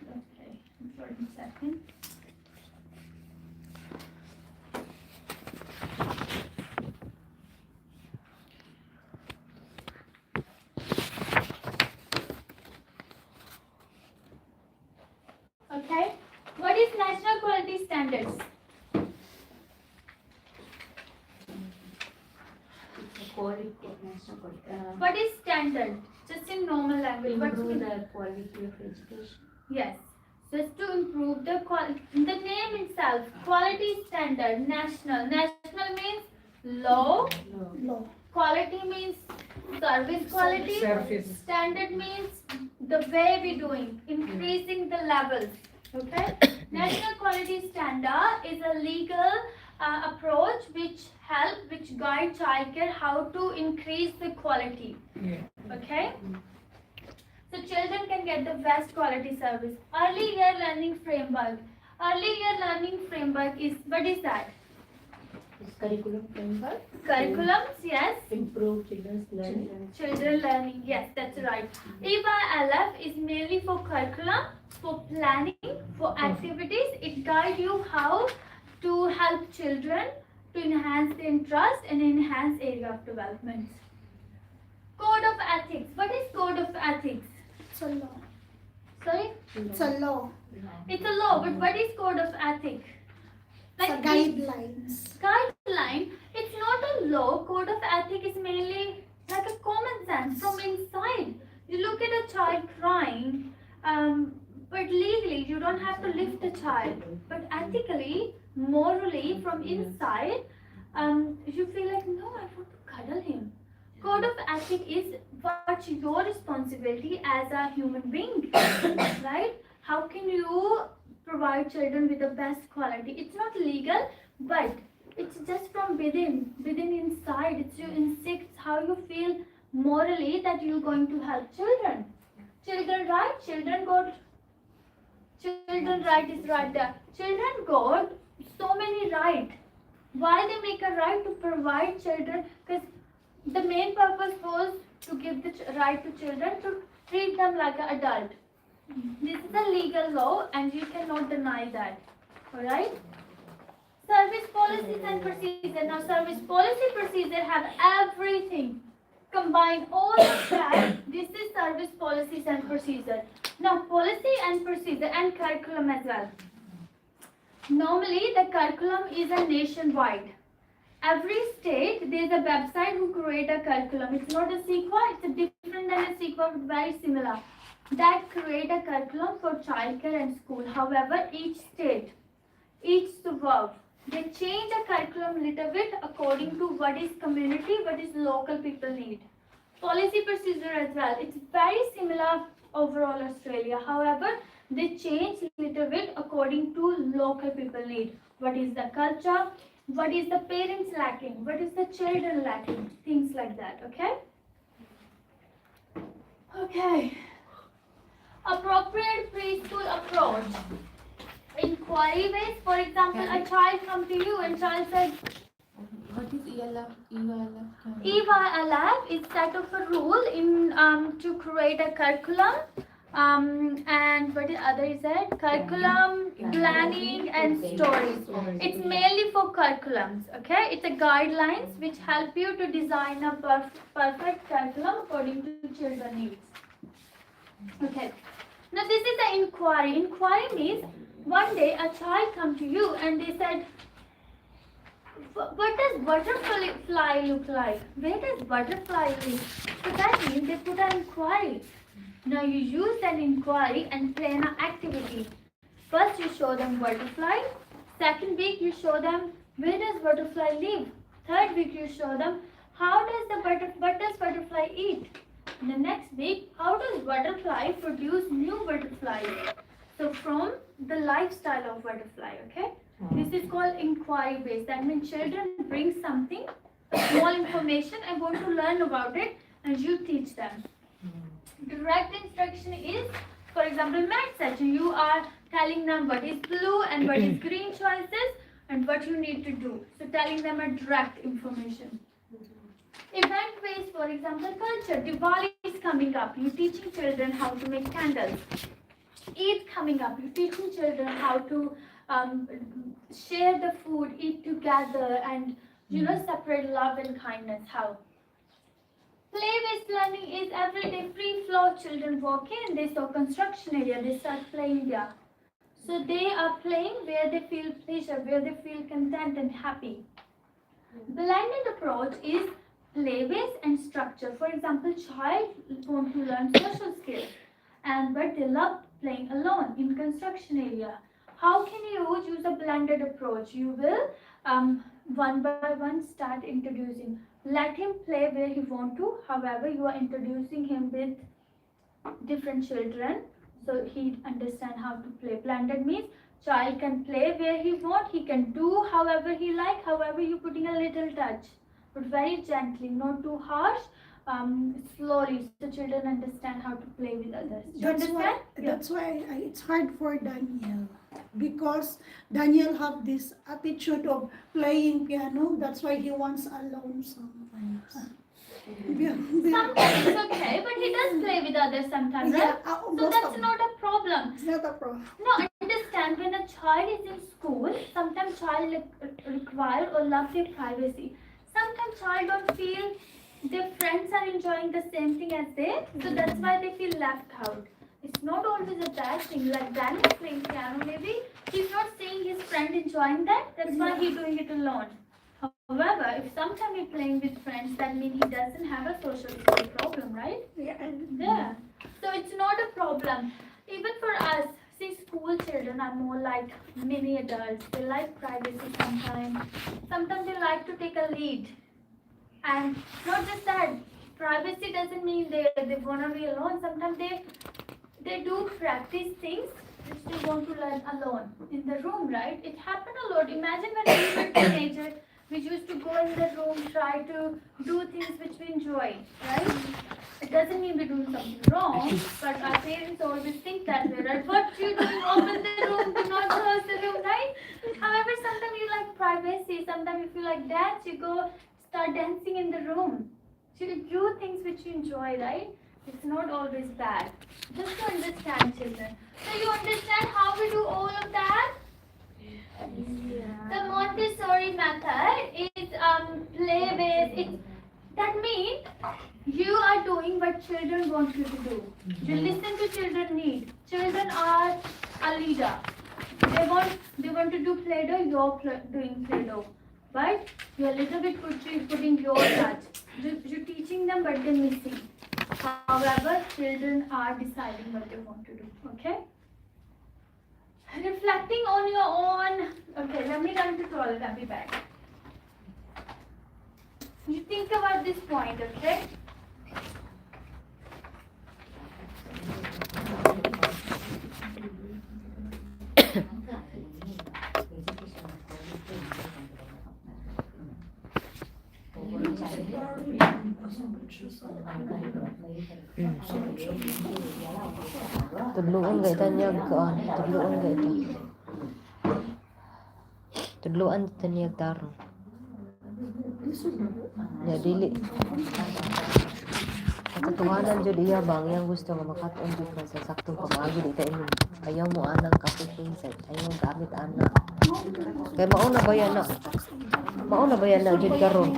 Okay, for a second. Okay, what is national quality standards? What is standard? Just in normal language. Improve the quality of education. Yes, just to improve the quality. The name itself, quality standard, national. National means low. Law. Quality means service quality. Service. Standard means the way we doing, increasing the levels. Okay. National quality standard is a legal approach which guide childcare how to increase the quality. Yeah. Okay. So children can get the best quality service. Early year learning framework. Early year learning framework is, what is that? Curriculum framework. Curriculums, yes. Improve children's learning. Children learning, yes, that's right. EVA LF is mainly for curriculum, for planning, for activities. It guides you how to help children to enhance their interest and enhance area of development. Code of ethics. What is code of ethics? It's a law. Sorry? It's a law. It's a law, but what is code of ethics? It's a guidelines. Guideline, it's not a law. Code of ethics is mainly like a common sense from inside. You look at a child crying, but legally you don't have to lift the child. But ethically, morally, from inside, you feel like, no, I want to cuddle him. Code of ethics is what's your responsibility as a human being, right? how can you provide children with the best quality? It's not legal, but it's just from within inside. It's your instincts, how you feel morally that you're going to help children. Children right, children right is right there. Children got so many right. Why they make a right to provide children? Because the main purpose was to give the right to children to treat them like an adult. This is a legal law and you cannot deny that. Alright? Service policies and procedure. Now service policy procedure have everything. Combine all of that. This is service policies and procedure. Now policy and procedure and curriculum as well. Normally the curriculum is a nationwide. Every state there is a website who create a curriculum. It's not a CEQA, it's a different than a CEQA but very similar. That create a curriculum for childcare and school. However, each state, each suburb, they change the curriculum little bit according to what is community, what is local people need. Policy procedure as well. It's very similar overall Australia. However, they change little bit according to local people need. What is the culture? What is the parents lacking? What is the children lacking? Things like that, okay? Okay. Appropriate preschool approach. Inquiry based, for example, a child come to you and child said, What is ELF? ELF? EYLF is set of a rule in to create a curriculum and what the other is that? Curriculum, planning and stories. It's mainly for curriculums, okay? It's a guidelines which help you to design a perfect curriculum according to children's needs. Okay. Now this is the inquiry. Inquiry means one day a child come to you and they said, what does butterfly look like? Where does butterfly live? So that means they put an inquiry. Now you use that inquiry and plan an activity. First you show them butterfly. Second week you show them where does butterfly live. Third week you show them what does butterfly eat. In the next week, how does butterfly produce new butterflies? So from the lifestyle of butterfly, okay? This is called inquiry based. That means children bring something, small information and want to learn about it and you teach them. Direct instruction is, for example, math section. You are telling them what is blue and what is green choices and what you need to do. So telling them a direct information. Event based, for example, culture. Diwali is coming up. You're teaching children how to make candles. Eid coming up. You're teaching children how to share the food, eat together, and separate love and kindness. How? Play-based learning is everyday free flow. Children walk in, they saw construction area, they start playing there. So they are playing where they feel pleasure, where they feel content and happy. Blended approach is play-based and structure. For example, child want to learn social skills, but they love playing alone in construction area. How can you use a blended approach? You will one by one start introducing. Let him play where he want to. However, you are introducing him with different children, so he understand how to play. Blended means child can play where he want. He can do however he like. However, you putting a little touch, but very gently, not too harsh. Slowly, so children understand how to play with others. Do you understand? That's why it's hard for Daniel, because Daniel have this attitude of playing piano. That's why he wants alone sometimes. Sometimes it's okay, but he does play with others sometimes, right? So that's not a problem. It's not a problem. No, understand, when a child is in school, sometimes child require or love their privacy. Sometimes child don't feel their friends are enjoying the same thing as they, so that's why they feel left out. It's not always a bad thing. Like Daniel is playing piano, maybe he's not seeing his friend enjoying that, that's why he's doing it alone. However, if sometimes he's playing with friends, that means he doesn't have a social skill problem, right? Yeah. So it's not a problem. Even for us, see, school children are more like mini adults. They like privacy sometimes. Sometimes they like to take a lead. And not just that, privacy doesn't mean they want to be alone. Sometimes they do practice things which they want to learn alone in the room, right? It happened a lot. Imagine when we were teenagers, we used to go in the room, try to do things which we enjoy, right? It doesn't mean we're doing something wrong, but our parents always think that way, right? What you doing? Open the room, do not close the room, right? However, sometimes you like privacy, sometimes you feel like dance, you go start dancing in the room. You do things which you enjoy, right? It's not always bad. Just to understand children. So you understand how we do all of that? The Montessori method is play-based. That means you are doing what children want you to do. You listen to children need. Children are a leader. They want to do Play-Doh, you're doing Play-Doh. But you're a little bit putting your touch. You're teaching them but they're missing. However, children are deciding what they want to do. Okay? Reflecting on your own. Okay, let me run to toilet. I'll be back. You think about this point, okay? Tudluan gay tanyag kuan, tudluan gay ta. Tudluan tanyag tarong. Ya dili. Ang katuhanan jud iya bang yang gusto nga makatuon jud ka sa saktong pamaagi di ta inom. Ayaw mo anang kapitong set, ayaw gamit ana. Kay mauna ba yan na? Mauna ba yan na jud karon?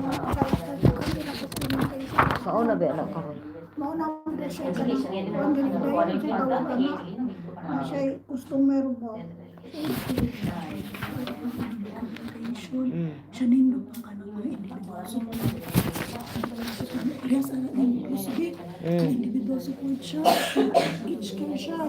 Mauna ba yan na karon? Mauna ko siya sa ang ganito na siya customer ba. Siya nindot ang kanang individual support. Yes, ang individual support siya. Each care siya.